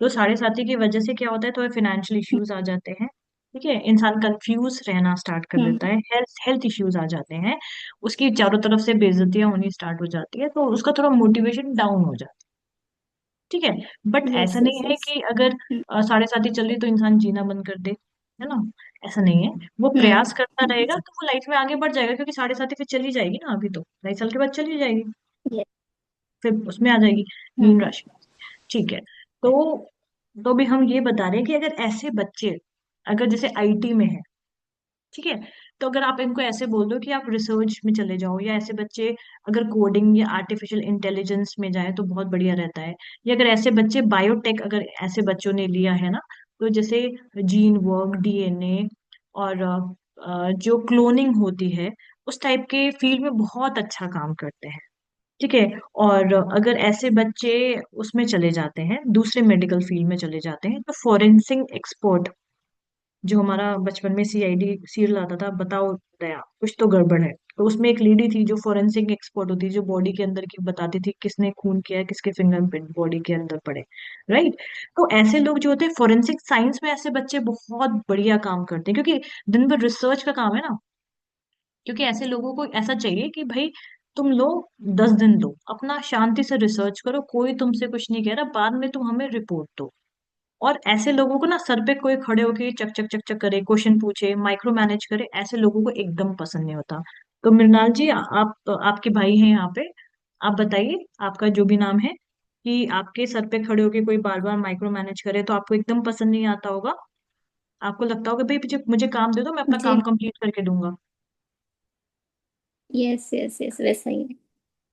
तो साढ़े साथी की वजह से क्या होता है, थोड़े फाइनेंशियल इश्यूज आ जाते हैं। ठीक है, इंसान कंफ्यूज रहना स्टार्ट कर देता हम्म है, हेल्थ हेल्थ इश्यूज आ जाते हैं, उसकी चारों तरफ से बेइज्जतियां होनी स्टार्ट हो जाती है, तो उसका थोड़ा मोटिवेशन डाउन हो जाता है। ठीक है, बट यस ऐसा यस नहीं है यस। कि अगर साढ़े साथी चल रही तो इंसान जीना बंद कर दे, है ना। ऐसा नहीं है, वो हम्म प्रयास करता रहेगा तो वो लाइफ में आगे बढ़ जाएगा, क्योंकि साढ़े साथी फिर चली जाएगी ना, अभी तो 2.5 साल के बाद चली जाएगी, यस। फिर उसमें आ जाएगी मीन हम्म राशि। ठीक है, तो तो भी हम ये बता रहे हैं कि अगर ऐसे बच्चे, अगर जैसे आईटी में है, ठीक है, तो अगर आप इनको ऐसे बोल दो कि आप रिसर्च में चले जाओ, या ऐसे बच्चे अगर कोडिंग या आर्टिफिशियल इंटेलिजेंस में जाए तो बहुत बढ़िया रहता है। या अगर ऐसे बच्चे बायोटेक, अगर ऐसे बच्चों ने लिया है ना, तो जैसे जीन वर्क, डीएनए, और जो क्लोनिंग होती है, उस टाइप के फील्ड में बहुत अच्छा काम करते हैं। ठीक है, और अगर ऐसे बच्चे उसमें चले जाते हैं, दूसरे मेडिकल फील्ड में चले जाते हैं, तो फॉरेंसिक एक्सपर्ट, जो हमारा बचपन में सीआईडी सीरियल आता था, बताओ दया कुछ तो गड़बड़ है, तो उसमें एक लेडी थी जो फॉरेंसिक एक्सपर्ट होती, जो बॉडी के अंदर की बताती थी किसने खून किया है, किसके फिंगरप्रिंट बॉडी के अंदर पड़े। राइट, तो ऐसे लोग जो होते हैं फॉरेंसिक साइंस में, ऐसे बच्चे बहुत बढ़िया काम करते हैं, क्योंकि दिन भर रिसर्च का काम है ना। क्योंकि ऐसे लोगों को ऐसा चाहिए कि भाई तुम लो, 10 दिन लो अपना, शांति से रिसर्च करो, कोई तुमसे कुछ नहीं कह रहा, बाद में तुम हमें रिपोर्ट दो। और ऐसे लोगों को ना, सर पे कोई खड़े होके चक चक चक चक करे, क्वेश्चन पूछे, माइक्रो मैनेज करे, ऐसे लोगों को एकदम पसंद नहीं होता। तो मृणाल जी, आप आपके भाई हैं यहाँ पे, आप बताइए आपका जो भी नाम है, कि आपके सर पे खड़े होके कोई बार बार माइक्रो मैनेज करे तो आपको एकदम पसंद नहीं आता होगा। आपको लगता होगा भाई मुझे मुझे काम दे दो, मैं अपना जी काम हाँ। कंप्लीट करके दूंगा, यस यस यस, वैसा ही है।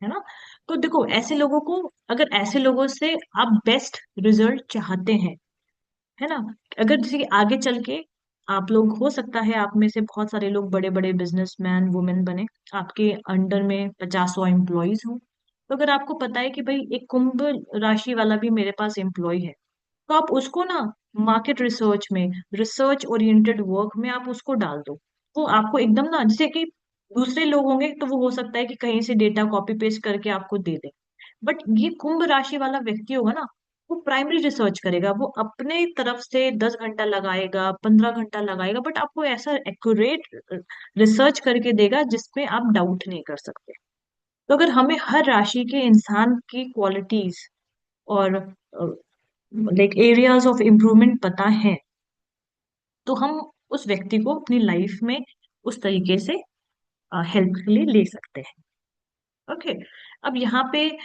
है ना। तो देखो, ऐसे लोगों को, अगर ऐसे लोगों से आप बेस्ट रिजल्ट चाहते हैं, है ना, अगर जैसे कि आगे चल के आप लोग, हो सकता है आप में से बहुत सारे लोग बड़े बड़े बिजनेसमैन वुमेन बने, आपके अंडर में 50-100 एम्प्लॉयज हो, तो अगर आपको पता है कि भाई एक कुंभ राशि वाला भी मेरे पास एम्प्लॉय है, तो आप उसको ना मार्केट रिसर्च में, रिसर्च ओरिएंटेड वर्क में आप उसको डाल दो। वो आपको एकदम ना, जैसे कि दूसरे लोग होंगे तो वो हो सकता है कि कहीं से डेटा कॉपी पेस्ट करके आपको दे दे, बट ये कुंभ राशि वाला व्यक्ति होगा ना, वो प्राइमरी रिसर्च करेगा, वो अपने तरफ से 10 घंटा लगाएगा, 15 घंटा लगाएगा, बट आपको ऐसा एक्यूरेट रिसर्च करके देगा जिसमें आप डाउट नहीं कर सकते। तो अगर हमें हर राशि के इंसान की क्वालिटीज और लाइक एरियाज ऑफ इम्प्रूवमेंट पता है, तो हम उस व्यक्ति को अपनी लाइफ में उस तरीके से हेल्प के लिए ले सकते हैं। ओके, अब यहाँ पे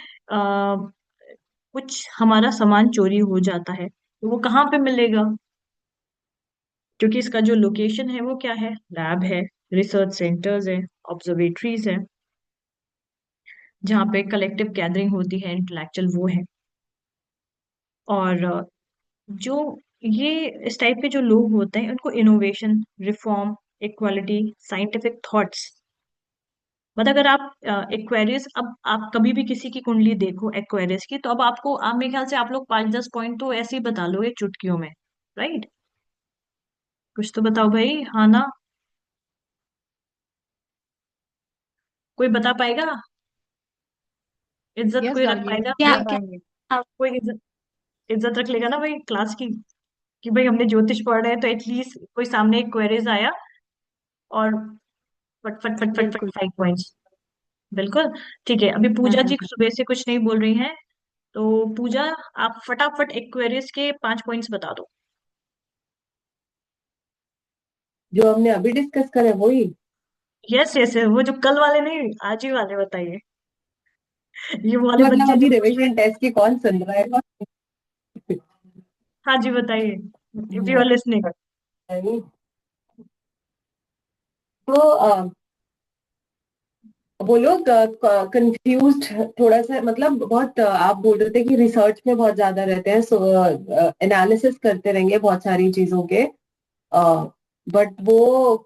कुछ हमारा सामान चोरी हो जाता है, तो वो कहाँ पे मिलेगा, क्योंकि इसका जो लोकेशन है वो क्या है, लैब है, रिसर्च सेंटर्स है, ऑब्जर्वेटरीज है, जहाँ पे कलेक्टिव गैदरिंग होती है इंटेलेक्चुअल, वो है। और जो ये इस टाइप के जो लोग होते हैं, उनको innovation, reform, equality, scientific thoughts, मतलब अगर आप एक्वेरियस, अब आप कभी भी किसी की कुंडली देखो एक्वेरियस की, तो अब आपको, आप मेरे ख्याल से आप लोग 5-10 पॉइंट तो ऐसे ही बता लोगे चुटकियों में, राइट। कुछ तो बताओ भाई, हाँ ना, कोई बता पाएगा, इज्जत यस कोई रख गार्गियन, पाएगा, क्या बता भाई क्या पाएंगे। आप कोई इज्जत, इज्जत रख लेगा ना भाई क्लास की, कि भाई हमने ज्योतिष पढ़ रहे हैं तो एटलीस्ट कोई सामने एक क्वेरीज आया और फट फट फट फट फट बिल्कुल। 5 पॉइंट्स। बिल्कुल। ठीक है, अभी हाँ पूजा हाँ जी हाँ। सुबह से कुछ नहीं बोल रही हैं, तो पूजा, आप फटाफट एक्वेरियस के 5 पॉइंट्स बता दो। जो हमने अभी डिस्कस करे वही। यस यस, वो जो कल वाले नहीं, आज ही वाले बताइए, ये वाले मतलब बच्चे जो। अभी रिवीजन टेस्ट की कौन सुन रहा है हाँ जी बताइए, इफ यू आर लिसनिंग। तो वो लोग कंफ्यूज्ड थोड़ा सा, मतलब बहुत आप बोल रहे थे कि रिसर्च में बहुत ज्यादा रहते हैं, सो एनालिसिस करते रहेंगे बहुत सारी चीजों के, बट वो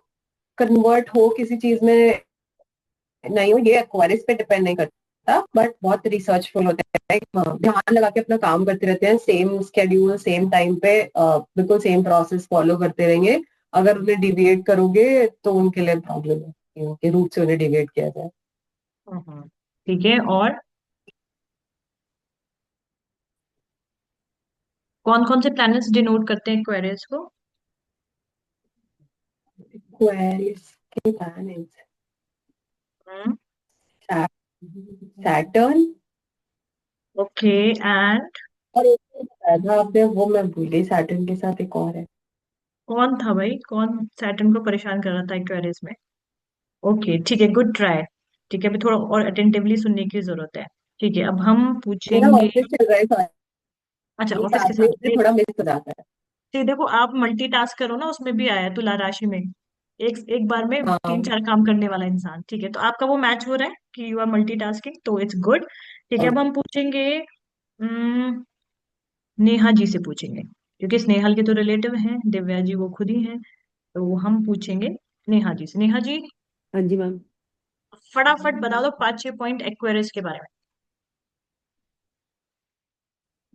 कन्वर्ट हो किसी चीज में नहीं हो, ये एक्वायरिस पे डिपेंड नहीं करता, बट बहुत रिसर्चफुल होते हैं, ध्यान लगा के अपना काम करते रहते हैं, सेम स्केड्यूल सेम टाइम पे बिल्कुल सेम प्रोसेस फॉलो करते रहेंगे। अगर उन्हें डिविएट करोगे तो उनके लिए प्रॉब्लम है कि रूट से उन्हें डिविएट किया जाए। ठीक है, और कौन कौन से प्लैनेट्स डिनोट करते हैं एक्वेरियस को? एक्वायरिस के प्लैनेट्स सैटर्न, ओके, एंड और एक तो बताया था आपने, वो मैं भूल गई, सैटर्न के साथ एक और है। कौन था भाई, कौन सैटर्न को परेशान कर रहा था एक्वेरियस में? ओके, ठीक है, गुड ट्राई। ठीक है, अभी थोड़ा और अटेंटिवली सुनने की जरूरत है। ठीक है, अब हम मेरा पूछेंगे। ऑफिस चल रहा है, अच्छा, सॉरी, ऑफिस के साथ में साथ इसलिए थोड़ा मिस हो जाता है। ठीक, देखो आप मल्टीटास्क करो ना, उसमें भी आया तुला राशि में एक एक बार में तीन हाँ, चार काम करने वाला इंसान। ठीक है, तो आपका वो मैच हो रहा है कि यू आर मल्टीटास्किंग, तो इट्स गुड। ठीक है, अब हम पूछेंगे नेहा जी से पूछेंगे, क्योंकि स्नेहल के तो रिलेटिव हैं, दिव्या जी वो खुद ही हैं। तो हम पूछेंगे नेहा जी से। नेहा जी, हाँ जी मैम। फटाफट बता दो 5-6 पॉइंट एक्वेरियस के बारे में।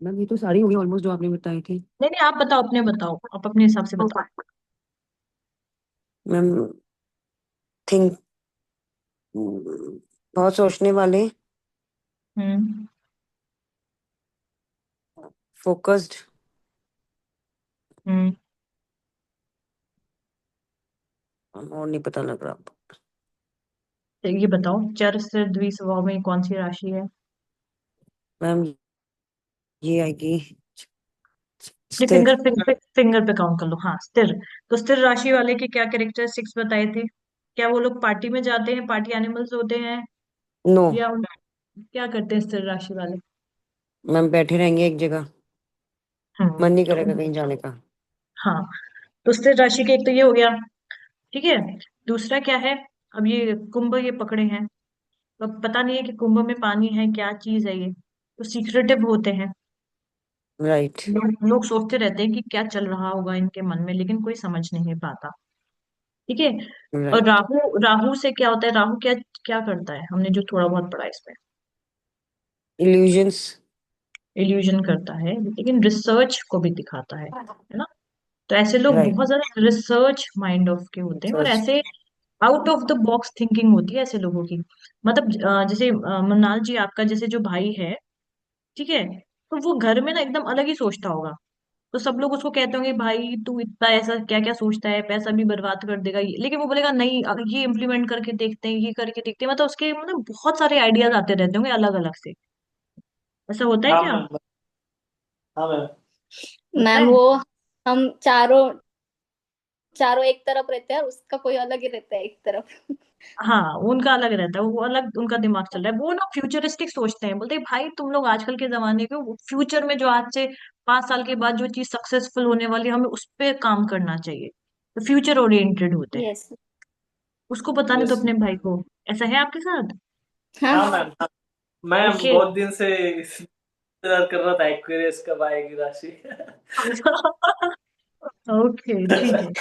मैम ये तो सारी हो गई ऑलमोस्ट जो आपने बताई थी। नहीं नहीं, आप बताओ, अपने बताओ, आप अपने हिसाब से बताओ। मैम थिंक, बहुत सोचने वाले, हम्म। फोकस्ड, हम्म। और नहीं पता लग रहा। तो ये बताओ, चर स्थिर द्विस्वभाव में कौन सी राशि है? मैम ये आएगी ये स्थिर। फिंगर फिंगर फिंगर पे काउंट कर लो। हाँ, स्थिर। तो स्थिर राशि वाले के क्या कैरेक्टरिस्टिक्स बताए थे? क्या वो लोग पार्टी में जाते हैं, पार्टी एनिमल्स होते हैं, नो या क्या करते हैं स्थिर राशि वाले? मैम बैठे रहेंगे एक जगह, मन नहीं तो करेगा कहीं जाने का। हाँ, तो स्थिर राशि के एक तो ये हो गया। ठीक है, दूसरा क्या है? अब ये कुंभ ये पकड़े हैं, तो अब पता नहीं है कि कुंभ में पानी है, क्या चीज है ये, तो सीक्रेटिव होते हैं। राइट लोग सोचते रहते हैं कि क्या चल रहा होगा इनके मन में, लेकिन कोई समझ नहीं पाता। ठीक है, और राइट। राहु, राहु से क्या होता है? राहु क्या क्या करता है, हमने जो थोड़ा बहुत पढ़ा इसमें? इल्यूजन्स। इल्यूजन करता है, लेकिन रिसर्च को भी दिखाता है ना? तो ऐसे लोग राइट। बहुत ज्यादा रिसर्च माइंड ऑफ के होते हैं, और सर्च। ऐसे out of the box thinking होती है ऐसे लोगों की। मतलब जैसे मृणाल जी आपका जैसे जो भाई है, ठीक है, तो वो घर में ना एकदम अलग ही सोचता होगा। तो सब लोग उसको कहते होंगे, भाई तू इतना ऐसा क्या क्या सोचता है, पैसा भी बर्बाद कर देगा ये, लेकिन वो बोलेगा नहीं, ये इम्प्लीमेंट करके देखते हैं, ये करके देखते हैं। मतलब उसके मतलब बहुत सारे आइडियाज आते रहते होंगे अलग अलग से। ऐसा होता है हाँ क्या? मैम। हाँ मैम। होता मैम है। वो हम चारों चारों एक तरफ रहते हैं और उसका कोई अलग ही रहता है एक तरफ। हाँ, उनका अलग रहता है, वो अलग उनका दिमाग चल रहा है। वो ना फ्यूचरिस्टिक सोचते हैं, बोलते हैं भाई तुम लोग आजकल के जमाने के हो, फ्यूचर में जो आज से 5 साल के बाद जो चीज सक्सेसफुल होने वाली है, हमें उस पर काम करना चाहिए। तो फ्यूचर ओरिएंटेड होते हैं। यस। उसको बताने तो यस। अपने भाई को। ऐसा है आपके साथ? हाँ। हाँ मैम। हाँ, मैं ओके। बहुत दिन से इंतजार कर रहा था एक्वेरियस कब आएगी राशि। ओके, ठीक है।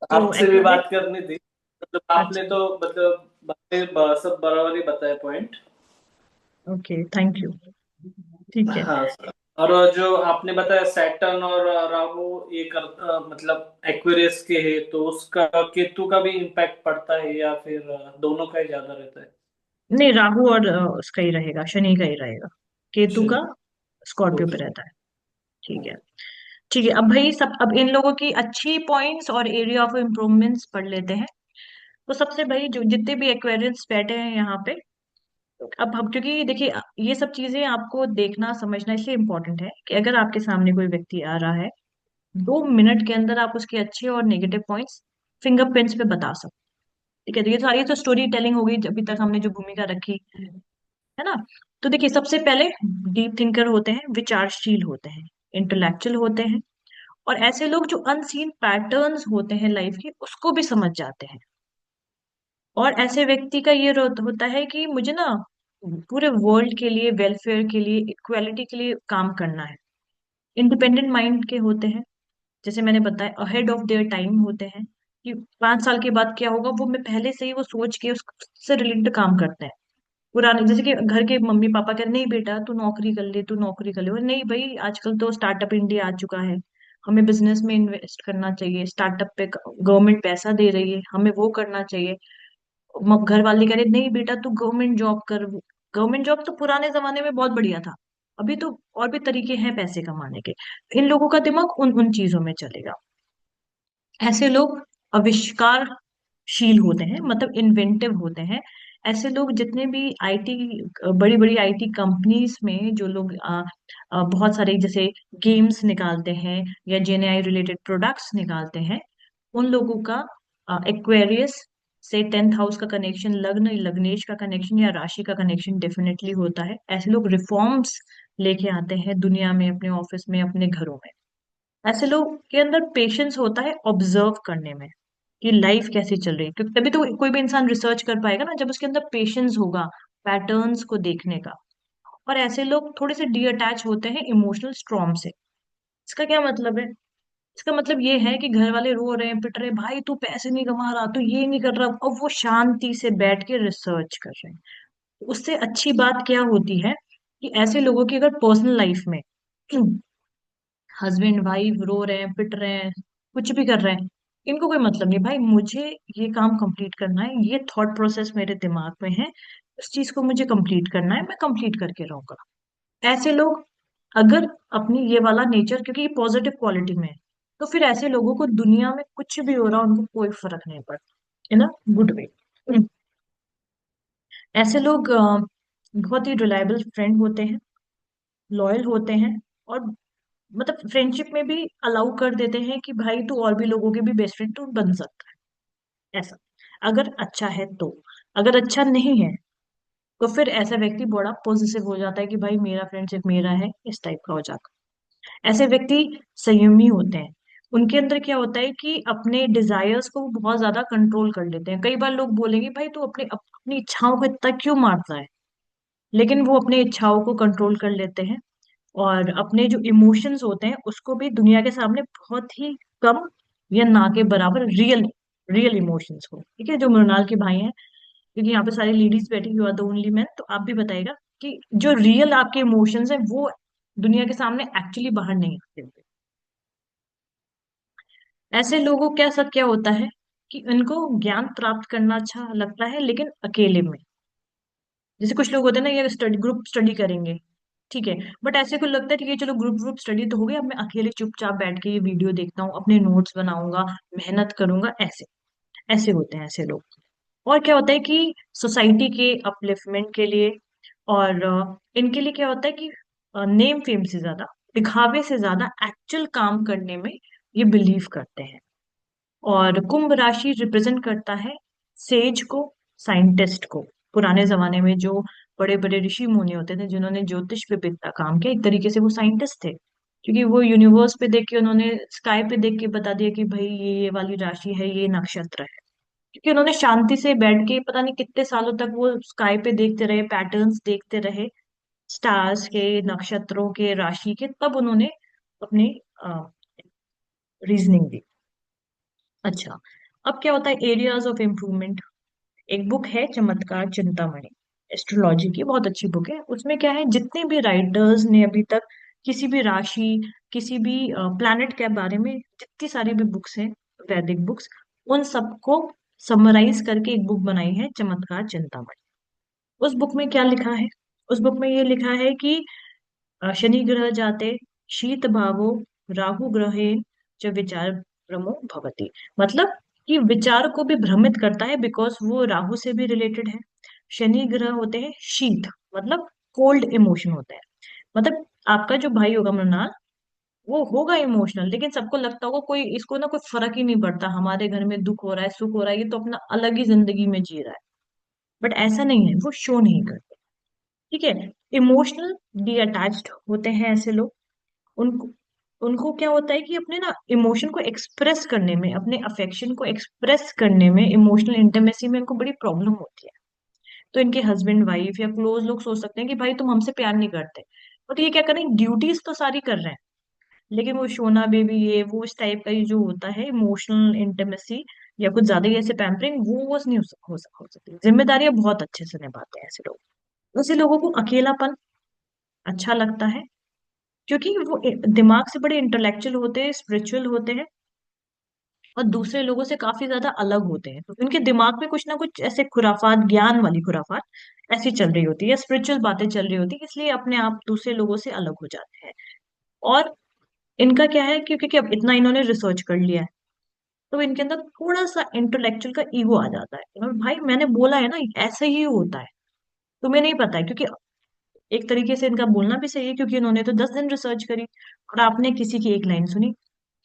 तो आपसे भी एक्वेरियस। बात करनी थी, मतलब आपने अच्छा, तो मतलब बातें सब बराबर ही बताए पॉइंट। Okay, thank you. ठीक है। हाँ सर। और जो आपने बताया सैटर्न और राहु ये मतलब एक्वेरियस के है, तो उसका केतु का भी इम्पैक्ट पड़ता है या फिर दोनों का ही ज्यादा रहता है? नहीं, राहु और उसका ही रहेगा, शनि का ही रहेगा। केतु शनि। का स्कॉर्पियो पे ओके। रहता है। ठीक है। ठीक है, अब भाई सब, अब इन लोगों की अच्छी पॉइंट्स और एरिया ऑफ इम्प्रूवमेंट्स पढ़ लेते हैं। तो सबसे भाई जो जितने भी एक्वेरियंस बैठे हैं यहाँ पे, अब हम, क्योंकि देखिए ये सब चीजें आपको देखना समझना इसलिए इम्पोर्टेंट है कि अगर आपके सामने कोई व्यक्ति आ रहा है, 2 मिनट के अंदर आप उसके अच्छे और नेगेटिव पॉइंट्स फिंगरप्रिंट्स पे बता सकते। ठीक है, तो ये सारी तो स्टोरी टेलिंग हो गई अभी तक हमने जो भूमिका रखी, है ना? तो देखिए, सबसे पहले डीप थिंकर होते हैं, विचारशील होते हैं, इंटेलेक्चुअल होते हैं, और ऐसे लोग जो अनसीन पैटर्न्स होते हैं लाइफ के, उसको भी समझ जाते हैं। और ऐसे व्यक्ति का ये होता है कि मुझे ना पूरे वर्ल्ड के लिए, वेलफेयर के लिए, इक्वालिटी के लिए काम करना है। इंडिपेंडेंट माइंड के होते हैं, जैसे मैंने बताया अहेड ऑफ देयर टाइम होते हैं, कि 5 साल के बाद क्या होगा वो मैं पहले से ही वो सोच के उससे रिलेटेड काम करते हैं। पुराने जैसे कि घर के मम्मी पापा कहते नहीं बेटा तू नौकरी कर ले, तू नौकरी कर ले, और नहीं भाई आजकल तो स्टार्टअप इंडिया आ चुका है, हमें बिजनेस में इन्वेस्ट करना चाहिए, स्टार्टअप पे गवर्नमेंट पैसा दे रही है, हमें वो करना चाहिए। घर वाले कह रहे नहीं बेटा तू गवर्नमेंट जॉब कर। गवर्नमेंट जॉब तो पुराने जमाने में बहुत बढ़िया था, अभी तो और भी तरीके हैं पैसे कमाने के। इन लोगों का दिमाग उन उन चीजों में चलेगा। ऐसे लोग आविष्कारशील होते हैं, मतलब इन्वेंटिव होते हैं। ऐसे लोग जितने भी आईटी, बड़ी बड़ी आईटी कंपनीज में जो लोग बहुत सारे जैसे गेम्स निकालते हैं या जेएनआई रिलेटेड प्रोडक्ट्स निकालते हैं, उन लोगों का एक्वेरियस से 10th हाउस का कनेक्शन, लग्न लग्नेश का कनेक्शन या राशि का कनेक्शन डेफिनेटली होता है। ऐसे लोग रिफॉर्म्स लेके आते हैं दुनिया में, अपने ऑफिस में, अपने घरों में। ऐसे लोग के अंदर पेशेंस होता है ऑब्जर्व करने में कि लाइफ कैसे चल रही है, क्योंकि तभी तो कोई भी इंसान रिसर्च कर पाएगा ना, जब उसके अंदर पेशेंस होगा पैटर्न्स को देखने का। और ऐसे लोग थोड़े से डी अटैच होते हैं इमोशनल स्ट्रॉम से। इसका क्या मतलब है? इसका मतलब ये है कि घर वाले रो रहे हैं, पिट रहे हैं, भाई तू पैसे नहीं कमा रहा, तू ये नहीं कर रहा, अब वो शांति से बैठ के रिसर्च कर रहे हैं। उससे अच्छी बात क्या होती है कि ऐसे लोगों की अगर पर्सनल लाइफ में हस्बैंड वाइफ रो रहे हैं, पिट रहे हैं, कुछ भी कर रहे हैं, इनको कोई मतलब नहीं, भाई मुझे ये काम कंप्लीट करना है, ये थॉट प्रोसेस मेरे दिमाग में है, उस चीज को मुझे कंप्लीट करना है, मैं कंप्लीट करके रहूंगा। ऐसे लोग अगर अपनी ये वाला नेचर, क्योंकि ये पॉजिटिव क्वालिटी में है, तो फिर ऐसे लोगों को दुनिया में कुछ भी हो रहा उनको कोई फर्क नहीं पड़ता, इन अ गुड वे। ऐसे लोग बहुत ही रिलायबल फ्रेंड होते हैं, लॉयल होते हैं, और मतलब फ्रेंडशिप में भी अलाउ कर देते हैं कि भाई तू और भी लोगों के भी बेस्ट फ्रेंड तू बन सकता है, ऐसा अगर अच्छा है तो। अगर अच्छा नहीं है तो फिर ऐसा व्यक्ति बड़ा पॉजिटिव हो जाता है कि भाई मेरा फ्रेंड सिर्फ मेरा है, इस टाइप का हो जाता है। ऐसे व्यक्ति संयमी होते हैं। उनके अंदर क्या होता है कि अपने डिजायर्स को वो बहुत ज्यादा कंट्रोल कर लेते हैं। कई बार लोग बोलेंगे भाई तू अपनी इच्छाओं को इतना क्यों मारता है, लेकिन वो अपने इच्छाओं को कंट्रोल कर लेते हैं, और अपने जो इमोशंस होते हैं उसको भी दुनिया के सामने बहुत ही कम या ना के बराबर रियल रियल इमोशंस को। ठीक है, जो मृणाल के भाई हैं, क्योंकि यहाँ पे सारी लेडीज बैठी हुई, द ओनली मैन, तो आप भी बताइएगा कि जो रियल आपके इमोशंस हैं वो दुनिया के सामने एक्चुअली बाहर नहीं आते होते। ऐसे लोगों के साथ क्या होता है कि उनको ज्ञान प्राप्त करना अच्छा लगता है, लेकिन अकेले में। जैसे कुछ लोग होते हैं ना, ये स्टडी ग्रुप स्टडी करेंगे, ठीक है, बट ऐसे को लगता है ठीक है चलो ग्रुप ग्रुप स्टडी तो हो गया, अब मैं अकेले चुपचाप बैठ के ये वीडियो देखता हूँ, अपने नोट्स बनाऊंगा, मेहनत करूंगा, ऐसे ऐसे होते हैं ऐसे लोग। और क्या होता है कि सोसाइटी के अपलिफ्टमेंट के लिए, और इनके लिए क्या होता है कि नेम फेम से ज्यादा, दिखावे से ज्यादा एक्चुअल काम करने में ये बिलीव करते हैं। और कुंभ राशि रिप्रेजेंट करता है सेज को, साइंटिस्ट को। पुराने जमाने में जो बड़े बड़े ऋषि मुनि होते थे जिन्होंने ज्योतिष पे भी इतना काम किया, एक तरीके से वो साइंटिस्ट थे, क्योंकि वो यूनिवर्स पे देख के, उन्होंने स्काई पे देख के बता दिया कि भाई ये वाली राशि है, ये नक्षत्र है। क्योंकि उन्होंने शांति से बैठ के पता नहीं कितने सालों तक वो स्काई पे देखते रहे, पैटर्न्स देखते रहे, स्टार्स के, नक्षत्रों के, राशि के, तब उन्होंने अपनी रीजनिंग दी। अच्छा, अब क्या होता है एरियाज ऑफ इम्प्रूवमेंट। एक बुक है चमत्कार चिंतामणि, एस्ट्रोलॉजी की बहुत अच्छी बुक है। उसमें क्या है, जितने भी राइटर्स ने अभी तक किसी भी राशि, किसी भी प्लैनेट के बारे में जितनी सारी भी बुक्स हैं, वैदिक बुक्स, उन सबको समराइज करके एक बुक बनाई है चमत्कार चिंतामणि। उस बुक में क्या लिखा है? उस बुक में ये लिखा है कि शनि ग्रह जाते शीत भावो राहु ग्रहेण च विचार भ्रमो भवति। मतलब कि विचार को भी भ्रमित करता है, बिकॉज वो राहु से भी रिलेटेड है। शनि ग्रह होते हैं शीत, मतलब कोल्ड इमोशन होता है। मतलब आपका जो भाई होगा मृणाल, वो होगा इमोशनल, लेकिन सबको लगता होगा कोई इसको ना कोई फर्क ही नहीं पड़ता, हमारे घर में दुख हो रहा है, सुख हो रहा है, ये तो अपना अलग ही जिंदगी में जी रहा है। बट ऐसा नहीं है, वो शो नहीं करते। ठीक है, इमोशनल डी अटैच्ड होते हैं ऐसे लोग। उनको उनको क्या होता है कि अपने ना इमोशन को एक्सप्रेस करने में, अपने अफेक्शन को एक्सप्रेस करने में, इमोशनल इंटीमेसी में इनको बड़ी प्रॉब्लम होती है। तो इनके हस्बैंड वाइफ या क्लोज लोग सोच सकते हैं कि भाई तुम हमसे प्यार नहीं करते, बट ये क्या करें, ड्यूटीज तो सारी कर रहे हैं, लेकिन वो शोना बेबी ये वो इस टाइप का ये जो होता है इमोशनल इंटीमेसी या कुछ ज्यादा ही ऐसे पैम्परिंग, वो नहीं हो सकती। जिम्मेदारियां बहुत अच्छे से निभाते हैं ऐसे लोग। ऐसे लोगों को अकेलापन अच्छा लगता है, क्योंकि वो दिमाग से बड़े इंटेलेक्चुअल होते हैं, स्पिरिचुअल होते हैं, और दूसरे लोगों से काफी ज्यादा अलग होते हैं। तो इनके दिमाग में कुछ ना कुछ ऐसे खुराफात, ज्ञान वाली खुराफात ऐसी चल रही होती है, स्पिरिचुअल बातें चल रही होती है, इसलिए अपने आप दूसरे लोगों से अलग हो जाते हैं। और इनका क्या है, क्योंकि अब इतना इन्होंने रिसर्च कर लिया है, तो इनके अंदर थोड़ा सा इंटेलेक्चुअल का ईगो आ जाता है कि भाई मैंने बोला है ना, ऐसे ही होता है, तुम्हें नहीं पता है। क्योंकि एक तरीके से इनका बोलना भी सही है, क्योंकि इन्होंने तो 10 दिन रिसर्च करी और आपने किसी की एक लाइन सुनी।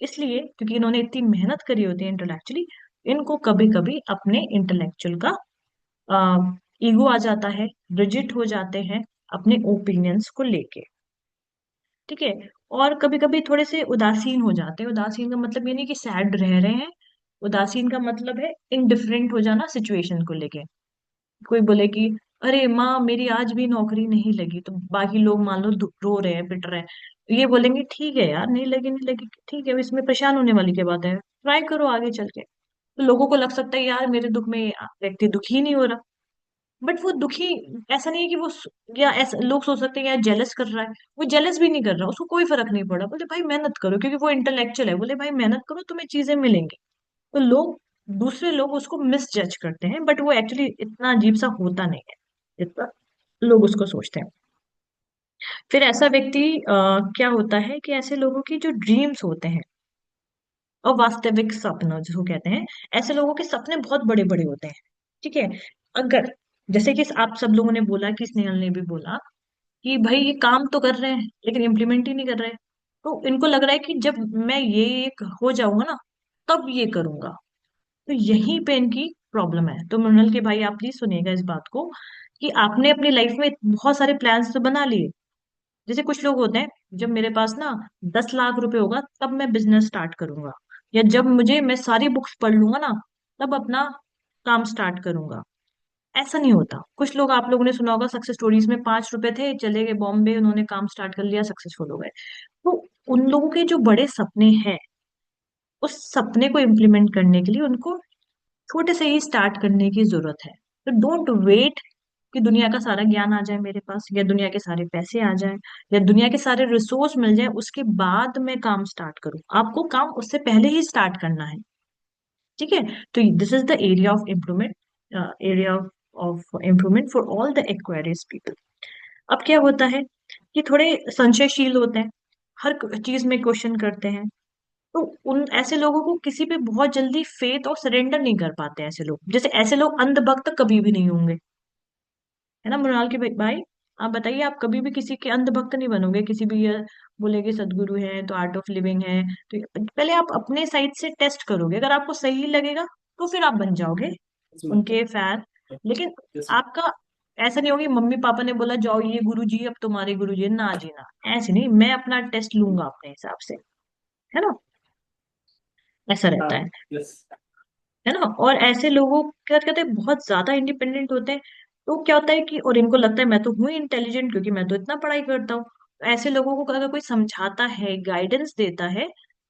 इसलिए क्योंकि इन्होंने इतनी मेहनत करी होती है इंटेलेक्चुअली, इनको कभी कभी अपने इंटेलेक्चुअल का ईगो आ जाता है, रिजिड हो जाते हैं अपने ओपिनियंस को लेके। ठीक है। और कभी कभी थोड़े से उदासीन हो जाते हैं। उदासीन का मतलब ये नहीं कि सैड रह रहे हैं, उदासीन का मतलब है इनडिफरेंट हो जाना सिचुएशन को लेके। कोई बोले कि अरे माँ मेरी आज भी नौकरी नहीं लगी, तो बाकी लोग मान लो रो रहे हैं, पिट रहे हैं, तो ये बोलेंगे ठीक है यार, नहीं लगी नहीं लगी, ठीक है, इसमें परेशान होने वाली क्या बात है, ट्राई करो आगे चल के। तो लोगों को लग सकता है यार मेरे दुख में व्यक्ति दुखी नहीं हो रहा, बट वो दुखी ऐसा नहीं है कि या ऐसा लोग सोच सकते हैं यार जेलस कर रहा है, वो जेलस भी नहीं कर रहा, उसको कोई फर्क नहीं पड़ा, बोले भाई मेहनत करो, क्योंकि वो इंटेलेक्चुअल है, बोले भाई मेहनत करो तुम्हें चीजें मिलेंगी। तो लोग, दूसरे लोग उसको मिस जज करते हैं, बट वो एक्चुअली इतना अजीब सा होता नहीं है जितना लोग उसको सोचते हैं। फिर ऐसा व्यक्ति क्या होता है कि ऐसे लोगों की जो ड्रीम्स होते हैं, अवास्तविक सपना जिसको कहते हैं, ऐसे लोगों के सपने बहुत बड़े बड़े होते हैं। ठीक है। अगर जैसे कि आप सब लोगों ने बोला, कि स्नेहल ने भी बोला कि भाई ये काम तो कर रहे हैं लेकिन इम्प्लीमेंट ही नहीं कर रहे, तो इनको लग रहा है कि जब मैं ये एक हो जाऊंगा ना, तब ये करूंगा। तो यहीं पे इनकी प्रॉब्लम है। तो मृणाल के भाई आप प्लीज सुनिएगा इस बात को, कि आपने अपनी लाइफ में बहुत सारे प्लान्स तो बना लिए। जैसे कुछ लोग होते हैं, जब मेरे पास ना 10 लाख रुपए होगा तब मैं बिजनेस स्टार्ट करूंगा, या जब मैं सारी बुक्स पढ़ लूंगा ना, तब अपना काम स्टार्ट करूंगा। ऐसा नहीं होता। कुछ लोग, आप लोगों ने सुना होगा सक्सेस स्टोरीज में, 5 रुपए थे, चले गए बॉम्बे, उन्होंने काम स्टार्ट कर लिया, सक्सेसफुल हो गए। तो उन लोगों के जो बड़े सपने हैं, उस सपने को इम्प्लीमेंट करने के लिए उनको छोटे से ही स्टार्ट करने की जरूरत है। तो डोंट वेट कि दुनिया का सारा ज्ञान आ जाए मेरे पास, या दुनिया के सारे पैसे आ जाए, या दुनिया के सारे रिसोर्स मिल जाए उसके बाद मैं काम स्टार्ट करूं। आपको काम उससे पहले ही स्टार्ट करना है। ठीक है। तो this is the area of improvement, area of improvement for all the enquiries people. अब क्या होता है कि थोड़े संशयशील होते हैं, हर चीज में क्वेश्चन करते हैं। तो उन ऐसे लोगों को किसी पे बहुत जल्दी फेथ और सरेंडर नहीं कर पाते हैं ऐसे लोग। जैसे ऐसे लोग अंधभक्त कभी भी नहीं होंगे, है ना मृणाल के भाई? आप बताइए, आप कभी भी किसी के अंधभक्त नहीं बनोगे। किसी भी ये बोलेगे सदगुरु है तो आर्ट ऑफ लिविंग है, तो पहले आप अपने साइड से टेस्ट करोगे, अगर आपको सही लगेगा तो फिर आप बन जाओगे उनके फैन। लेकिन आपका ऐसा नहीं होगी मम्मी पापा ने बोला जाओ ये गुरु जी अब तुम्हारे गुरु जी, ना जी ना, ऐसे नहीं, मैं अपना टेस्ट लूंगा अपने हिसाब से, है ना? ऐसा रहता है। है ना? और ऐसे लोगों क्या कहते हैं, बहुत ज्यादा इंडिपेंडेंट होते हैं। तो क्या होता है कि, और इनको लगता है मैं तो हूँ इंटेलिजेंट क्योंकि मैं तो इतना पढ़ाई करता हूँ। तो ऐसे लोगों को अगर कोई समझाता है, गाइडेंस देता है,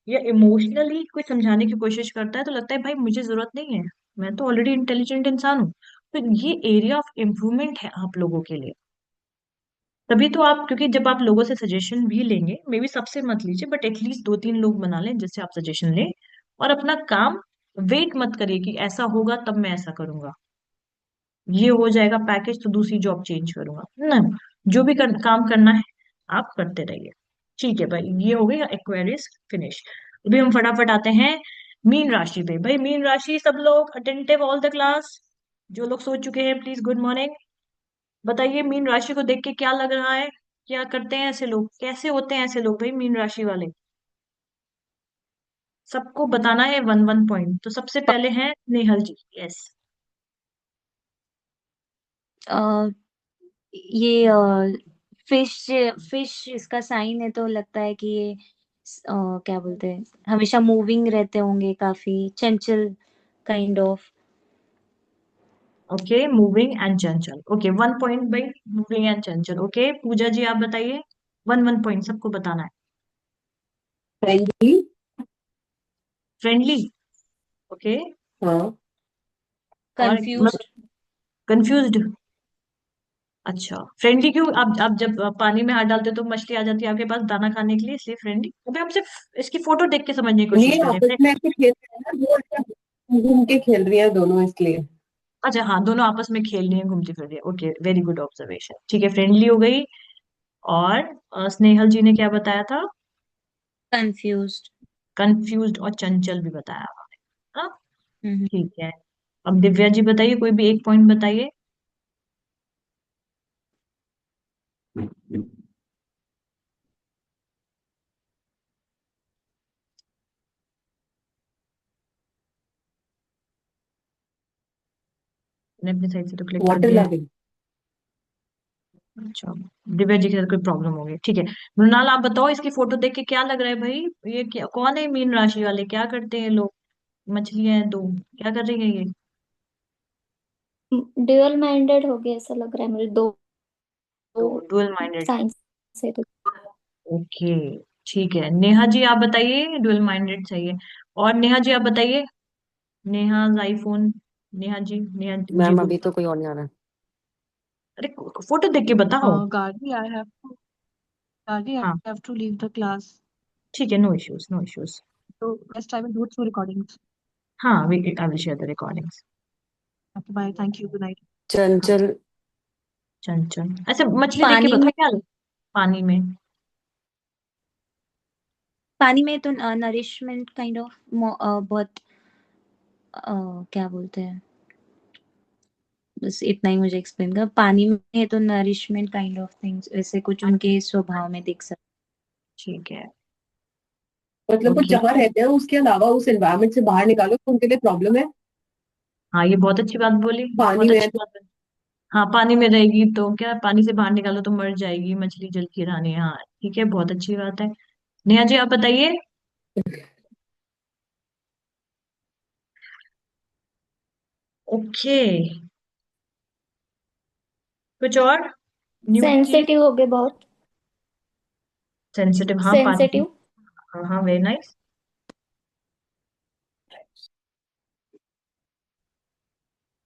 या इमोशनली कोई समझाने की कोशिश करता है, तो लगता है भाई मुझे जरूरत नहीं है, मैं तो ऑलरेडी इंटेलिजेंट इंसान हूँ। तो ये एरिया ऑफ इम्प्रूवमेंट है आप लोगों के लिए। तभी तो आप, क्योंकि जब आप लोगों से सजेशन भी लेंगे, मे बी सबसे मत लीजिए, बट एटलीस्ट 2-3 लोग बना लें जिससे आप सजेशन लें, और अपना काम वेट मत करिए कि ऐसा होगा तब मैं ऐसा करूंगा, ये हो जाएगा पैकेज तो दूसरी जॉब चेंज करूंगा ना। जो भी काम करना है आप करते रहिए। ठीक है भाई, ये हो गई एक्वेरियस फिनिश। अभी हम फटाफट आते हैं मीन राशि पे। भाई मीन राशि, सब लोग अटेंटिव, ऑल द क्लास। जो लोग सो चुके हैं प्लीज गुड मॉर्निंग। बताइए मीन राशि को देख के क्या लग रहा है, क्या करते हैं ऐसे लोग, कैसे होते हैं ऐसे लोग भाई मीन राशि वाले? सबको बताना है 1-1 पॉइंट। तो सबसे पहले हैं नेहल जी। यस। अ, ये फिश फिश इसका साइन है, तो लगता है कि ये क्या बोलते हैं, हमेशा मूविंग रहते होंगे, काफी चंचल kind of. Okay, moving and चंचल। Okay, 1 point by moving and चंचल। ओके, पूजा जी आप बताइए। 1 1 पॉइंट सबको बताना है। फ्रेंडली। फ्रेंडली। ओके। हाँ। और कंफ्यूज्ड। कंफ्यूज्ड। अच्छा, फ्रेंडली क्यों? आप जब पानी में हाथ डालते हो तो मछली आ जाती है आपके पास दाना खाने के लिए, इसलिए फ्रेंडली? अभी हम सिर्फ इसकी फोटो देख के समझने की कोशिश नहीं, कर रहे आपस हैं। में ऐसे खेल रहे हैं ना, वो घूम के खेल रही है दोनों, इसलिए। अच्छा हाँ, दोनों आपस में खेल रही हैं, घूमती फिर रही है। Okay, very good observation. ठीक है, फ्रेंडली हो गई। और स्नेहल जी ने क्या बताया था? कंफ्यूज्ड। कंफ्यूज्ड और चंचल भी बताया। हाँ, हम्म। ठीक है। अब दिव्या जी बताइए, कोई भी एक पॉइंट बताइए। मैंने अपनी साइड से तो क्लिक कर वाटर दिया है। लविंग। अच्छा, दिव्या जी के साथ कोई प्रॉब्लम हो गई, ठीक है। मृणाल आप बताओ, इसकी फोटो देख के क्या लग रहा है भाई? ये क्या, कौन है मीन राशि वाले? क्या करते हैं लोग? मछलियां हैं दो, क्या कर रही है ये? ड्यूअल माइंडेड हो गया ऐसा लग रहा है मुझे, दो तो डुअल माइंडेड। साइंस से तो। ओके, ठीक है। नेहा जी आप बताइए, डुअल माइंडेड सही है। और नेहा जी आप बताइए। नेहा आईफोन। नेहा जी, नेहा जी मैम बोल। अभी तो कोई और नहीं आ रहा है। अरे, फोटो देख के बताओ। Gargi, Gargi, I हाँ, have to leave the class. ठीक है, no issues, no issues. So next I will do it through recordings. हाँ, I will share the recordings. Okay, bye. Thank you. Good night. हाँ, चंचल। चंचल ऐसे मछली देख के पानी बताओ में, क्या? पानी में। पानी में तो नरिशमेंट काइंड ऑफ, बहुत क्या बोलते हैं, बस इतना ही मुझे एक्सप्लेन कर। पानी में तो नरिशमेंट काइंड ऑफ थिंग्स वैसे कुछ उनके स्वभाव में दिख सकता। ठीक है। मतलब वो ओके, जहाँ रहते हैं उसके अलावा उस एनवायरमेंट से बाहर निकालो तो उनके लिए प्रॉब्लम है। हाँ, ये बहुत अच्छी बात बोली, पानी बहुत में है अच्छी तो। बात बोली। हाँ, पानी में रहेगी तो क्या, पानी से बाहर निकालो तो मर जाएगी मछली, जल की रानी। हाँ, ठीक है, बहुत अच्छी बात है। नेहा जी आप बताइए। ओके, कुछ और न्यू चीज? सेंसिटिव हो गए बहुत। सेंसिटिव, हाँ पानी। सेंसिटिव। हाँ हाँ, वेरी नाइस।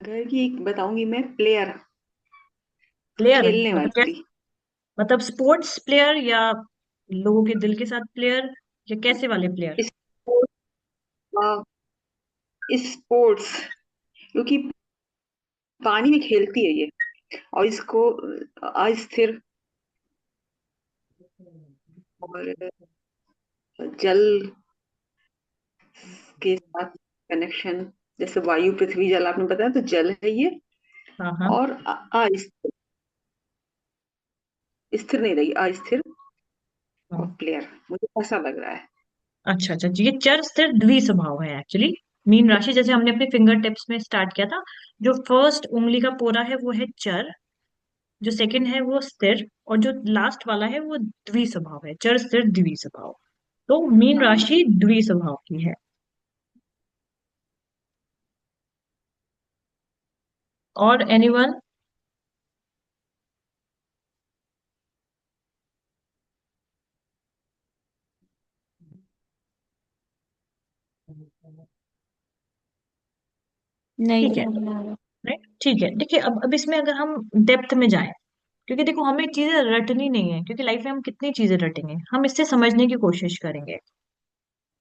घर की एक बताऊंगी मैं, प्लेयर, प्लेयर खेलने मतलब क्या? वाली। मतलब स्पोर्ट्स प्लेयर, या लोगों के दिल के साथ प्लेयर, या कैसे वाले प्लेयर? स्पोर्ट्स, स्पोर्ट्स, क्योंकि पानी में खेलती है ये, और इसको अस्थिर और जल के साथ कनेक्शन, जैसे वायु पृथ्वी जल आपने बताया, तो जल है ये। हाँ हाँ। और अस्थिर, स्थिर नहीं रही, अस्थिर। और हाँ। प्लेयर, मुझे ऐसा लग रहा है। अच्छा अच्छा, ये चर स्थिर द्वि स्वभाव है एक्चुअली। मीन राशि, जैसे हमने अपने फिंगर टिप्स में स्टार्ट किया था, जो फर्स्ट उंगली का पोरा है वो है चर, जो सेकंड है वो स्थिर, और जो लास्ट वाला है वो द्वि स्वभाव है, चर स्थिर द्वि स्वभाव। तो मीन हाँ, राशि द्वि स्वभाव की है। और एनीवन? नहीं ठीक है, दिमाग में आ रहा। राइट, ठीक है। देखिए, अब इसमें अगर हम डेप्थ में जाएं, क्योंकि देखो हमें चीजें रटनी नहीं है, क्योंकि लाइफ में हम कितनी चीजें रटेंगे, हम इससे समझने की कोशिश करेंगे।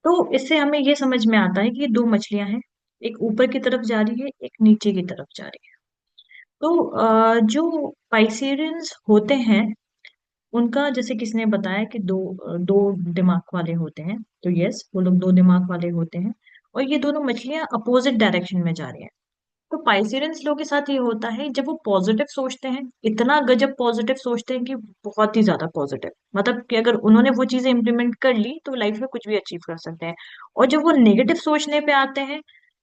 तो इससे हमें ये समझ में आता है कि ये दो मछलियां हैं, एक ऊपर की तरफ जा रही है, एक नीचे की तरफ जा रही है। तो जो पाइसेरियंस होते हैं, उनका जैसे किसने बताया कि दो दिमाग वाले होते हैं, तो यस, वो लोग दो दिमाग वाले होते हैं। और ये दोनों मछलियां अपोजिट डायरेक्शन में जा रही हैं। तो पाइसेरियंस लोगों के साथ ये होता है, जब वो पॉजिटिव सोचते हैं, इतना गजब पॉजिटिव सोचते हैं कि बहुत ही ज्यादा पॉजिटिव, मतलब कि अगर उन्होंने वो चीजें इंप्लीमेंट कर ली तो लाइफ में कुछ भी अचीव कर सकते हैं। और जब वो नेगेटिव सोचने पे आते हैं,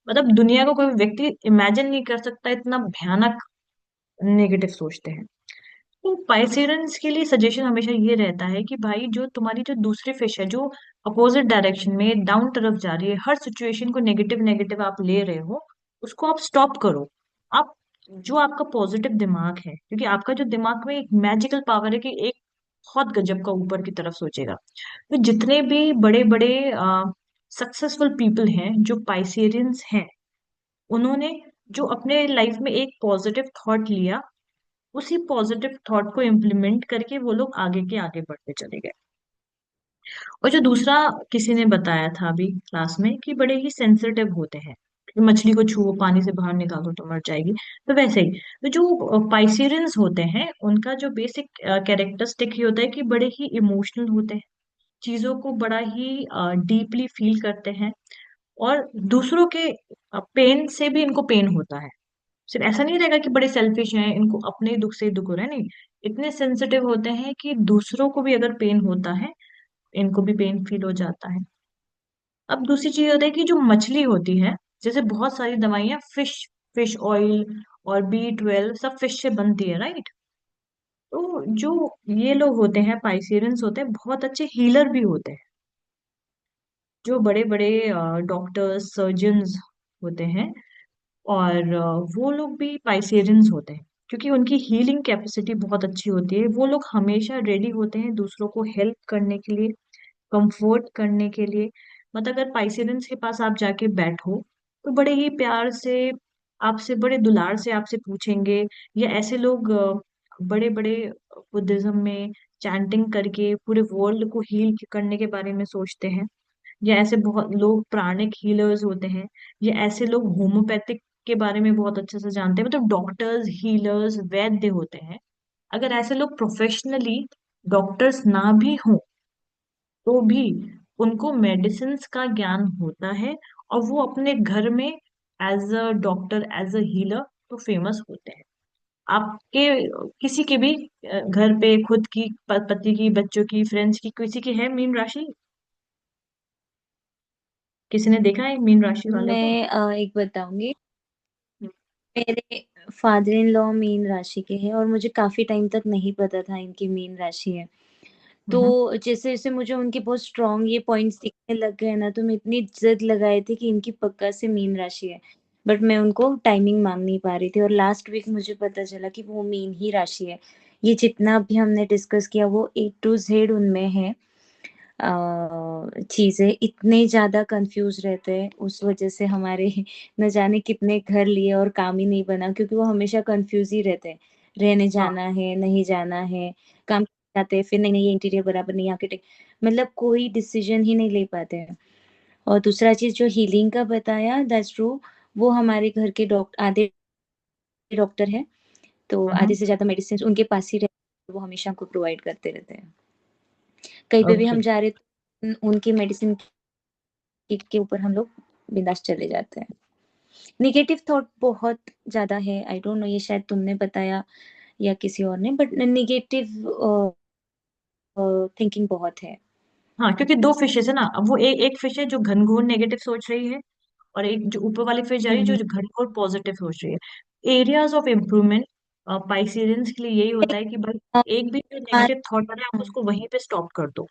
मतलब दुनिया को कोई व्यक्ति इमेजिन नहीं कर सकता, इतना भयानक नेगेटिव सोचते हैं। तो पाइसेरियंस के लिए सजेशन हमेशा ये रहता है कि भाई जो तुम्हारी जो दूसरी फिश है जो अपोजिट डायरेक्शन में डाउन तरफ जा रही है, हर सिचुएशन को नेगेटिव नेगेटिव आप ले रहे हो, उसको आप स्टॉप करो। आप जो आपका पॉजिटिव दिमाग है, क्योंकि आपका जो दिमाग में एक मैजिकल पावर है कि एक बहुत गजब का ऊपर की तरफ सोचेगा। तो जितने भी बड़े बड़े सक्सेसफुल पीपल हैं जो पाइसेरियंस हैं, उन्होंने जो अपने लाइफ में एक पॉजिटिव थॉट लिया, उसी पॉजिटिव थॉट को इम्प्लीमेंट करके वो लोग आगे के आगे बढ़ते चले गए। और जो दूसरा किसी ने बताया था अभी क्लास में कि बड़े ही सेंसिटिव होते हैं, कि मछली को छुओ पानी से बाहर निकालो तो मर जाएगी। तो वैसे ही तो जो पाइसेरियंस होते हैं उनका जो बेसिक कैरेक्टरिस्टिक ही होता है कि बड़े ही इमोशनल होते हैं, चीजों को बड़ा ही डीपली फील करते हैं, और दूसरों के पेन से भी इनको पेन होता है। सिर्फ ऐसा नहीं रहेगा कि बड़े सेल्फिश हैं, इनको अपने ही दुख से ही दुख हो रहा है, नहीं, इतने सेंसिटिव होते हैं कि दूसरों को भी अगर पेन होता है, इनको भी पेन फील हो जाता है। अब दूसरी चीज होता है कि जो मछली होती है, जैसे बहुत सारी दवाइयां फिश फिश ऑयल और B12 सब फिश से बनती है, राइट? तो जो ये लोग होते हैं पाइसेरियंस होते हैं, बहुत अच्छे हीलर भी होते हैं। जो बड़े बड़े डॉक्टर्स सर्जन्स होते हैं, और वो लोग भी पाइसेरियंस होते हैं, क्योंकि उनकी हीलिंग कैपेसिटी बहुत अच्छी होती है। वो लोग हमेशा रेडी होते हैं दूसरों को हेल्प करने के लिए, कंफर्ट करने के लिए। मतलब अगर पाइसेरियंस के पास आप जाके बैठो, तो बड़े ही प्यार से आपसे, बड़े दुलार से आपसे पूछेंगे। या ऐसे लोग बड़े बड़े बुद्धिज्म में चैंटिंग करके पूरे वर्ल्ड को हील करने के बारे में सोचते हैं। या ऐसे बहुत लोग प्राणिक हीलर्स होते हैं, या ऐसे लोग होम्योपैथिक के बारे में बहुत अच्छे से जानते हैं, मतलब डॉक्टर्स हीलर्स वैद्य होते हैं। अगर ऐसे लोग प्रोफेशनली डॉक्टर्स ना भी हों, तो भी उनको मेडिसिन का ज्ञान होता है, और वो अपने घर में as a doctor as a healer तो फेमस होते हैं। आपके किसी के भी घर पे खुद की पति की, बच्चों की, फ्रेंड्स की, किसी की है मीन राशि? किसी ने देखा है मीन राशि वालों को? मैं एक बताऊंगी। मेरे फादर इन लॉ मीन राशि के हैं और मुझे काफी टाइम तक नहीं पता था इनकी मीन राशि है। तो हम्म। जैसे जैसे मुझे उनके बहुत स्ट्रांग ये पॉइंट्स दिखने लग गए ना, तो मैं इतनी जिद लगाए थे कि इनकी पक्का से मीन राशि है। बट मैं उनको टाइमिंग मांग नहीं पा रही थी, और लास्ट वीक मुझे पता चला कि वो मीन ही राशि है। ये जितना भी हमने डिस्कस किया वो A to Z उनमें है। चीजें इतने ज्यादा कंफ्यूज रहते हैं, उस वजह से हमारे न जाने कितने घर लिए और काम ही नहीं बना, क्योंकि वो हमेशा कंफ्यूज ही रहते हैं। रहने हाँ। जाना है नहीं जाना है, काम जाते हैं फिर नहीं नहीं ये इंटीरियर बराबर नहीं, आर्किटेक्ट, मतलब कोई डिसीजन ही नहीं ले पाते हैं। और दूसरा चीज जो हीलिंग का बताया, दैट्स ट्रू। वो हमारे घर के डॉक्टर आधे डॉक्टर है, तो आधे हम्म। से ज्यादा मेडिसिन उनके पास ही रहते हैं, वो हमेशा हमको प्रोवाइड करते रहते हैं। कहीं पे भी ओके। हम जा रहे तो उनकी मेडिसिन के ऊपर हम लोग बिंदास चले जाते हैं। निगेटिव थॉट बहुत ज्यादा है, आई डोंट नो ये शायद तुमने बताया या किसी और ने, बट निगेटिव थिंकिंग बहुत है। हाँ, क्योंकि दो फिशेस है ना। अब वो एक फिश है जो घनघोर नेगेटिव सोच रही है, और एक जो ऊपर वाली फिश जा रही है जो हम्म। जो घनघोर पॉजिटिव सोच रही है। एरियाज ऑफ इम्प्रूवमेंट पाइसेरियंस के लिए यही होता है कि भाई एक भी जो नेगेटिव थॉट आ रहा है आप उसको वहीं पे स्टॉप कर दो।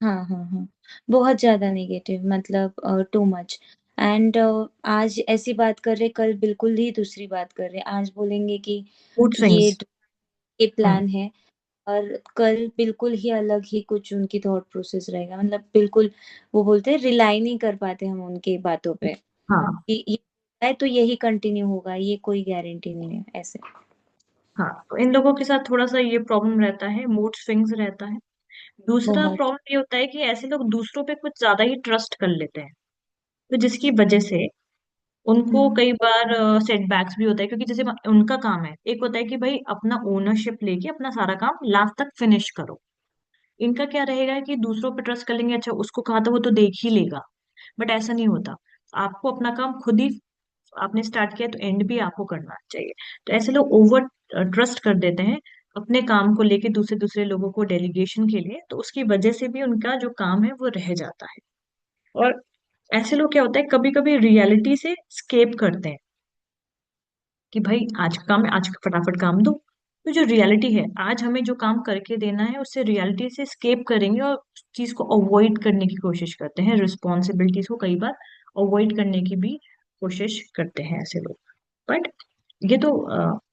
हाँ हाँ हाँ, बहुत ज्यादा नेगेटिव, मतलब टू मच। एंड आज ऐसी बात कर रहे, कल बिल्कुल ही दूसरी बात कर रहे। आज बोलेंगे कि मूड ये स्विंग्स। हम्म। प्लान है, और कल बिल्कुल ही अलग ही कुछ उनकी थॉट प्रोसेस रहेगा। मतलब बिल्कुल, वो बोलते हैं रिलाई नहीं कर पाते हम उनकी बातों पे, हाँ। कि ये है तो यही कंटिन्यू होगा, ये कोई गारंटी नहीं है ऐसे। हाँ, तो इन लोगों के साथ थोड़ा सा ये प्रॉब्लम रहता है, मूड स्विंग्स रहता है। दूसरा बहुत। प्रॉब्लम ये होता है कि ऐसे लोग दूसरों पे कुछ ज्यादा ही ट्रस्ट कर लेते हैं, तो जिसकी वजह से उनको हम्म। कई बार सेटबैक्स भी होता है। क्योंकि जैसे उनका काम है, एक होता है कि भाई अपना ओनरशिप लेके अपना सारा काम लास्ट तक फिनिश करो। इनका क्या रहेगा कि दूसरों पे ट्रस्ट कर लेंगे, अच्छा उसको कहा था वो तो देख ही लेगा। बट ऐसा नहीं होता। आपको अपना काम खुद ही, आपने स्टार्ट किया तो एंड भी आपको करना चाहिए। तो ऐसे लोग ओवर ट्रस्ट कर देते हैं अपने काम को लेके दूसरे दूसरे लोगों को डेलीगेशन के लिए, तो उसकी वजह से भी उनका जो काम है वो रह जाता है। और ऐसे लोग क्या होता है, कभी कभी रियलिटी से स्केप करते हैं कि भाई आज का काम है, आज का फटाफट काम दो, तो जो रियलिटी है, आज हमें जो काम करके देना है उससे रियलिटी से स्केप करेंगे और उस चीज को अवॉइड करने की कोशिश करते हैं, रिस्पॉन्सिबिलिटीज को कई बार अवॉइड करने की भी कोशिश करते हैं ऐसे लोग। बट ये तो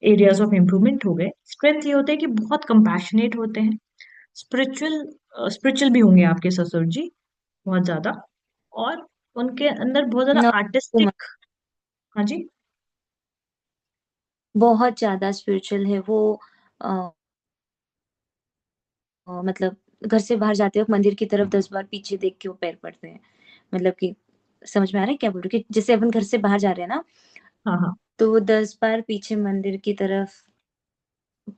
एरियाज ऑफ इम्प्रूवमेंट हो गए। स्ट्रेंथ ये होता है कि बहुत कंपैशनेट होते हैं, स्पिरिचुअल स्पिरिचुअल भी होंगे आपके ससुर जी, बहुत ज्यादा, और उनके अंदर बहुत ज्यादा नो, आर्टिस्टिक। हाँ जी। बहुत ज्यादा स्पिरिचुअल है वो। अ, मतलब घर से बाहर जाते वक्त मंदिर की तरफ 10 बार पीछे देख के वो पैर पड़ते हैं। मतलब कि समझ में आ रहा है क्या बोल रही हूँ? कि जैसे अपन घर से बाहर जा रहे हैं ना, हाँ हाँ। तो वो 10 बार पीछे मंदिर की तरफ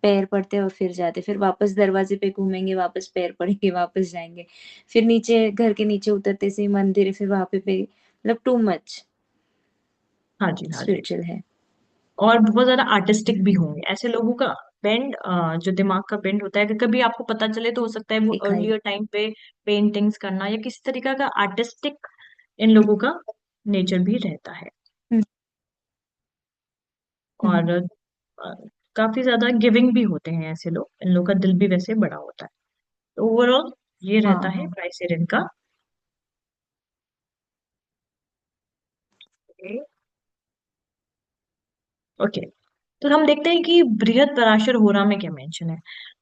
पैर पड़ते हैं और फिर जाते, फिर वापस दरवाजे पे घूमेंगे, वापस पैर पड़ेंगे, वापस जाएंगे, फिर नीचे घर के नीचे उतरते से ही मंदिर है, फिर वहां पे मतलब टू मच हाँ जी। हाँ जी। स्पिरिचुअल है। और बहुत ज्यादा आर्टिस्टिक भी होंगे ऐसे लोगों का। बेंड, जो दिमाग का बेंड होता है, कि कभी आपको पता चले तो हो सकता है वो इकाई। अर्लियर टाइम पे पेंटिंग्स करना या किसी तरीका का आर्टिस्टिक इन लोगों का नेचर भी रहता है। हम्म, हम्म, और काफी ज्यादा गिविंग भी होते हैं ऐसे लोग, इन लोगों का दिल भी वैसे बड़ा होता है। तो ओवरऑल ये हाँ रहता है हाँ। ट्राइसेरियन का। ओके, तो हम देखते हैं कि बृहद पराशर होरा में क्या मेंशन है।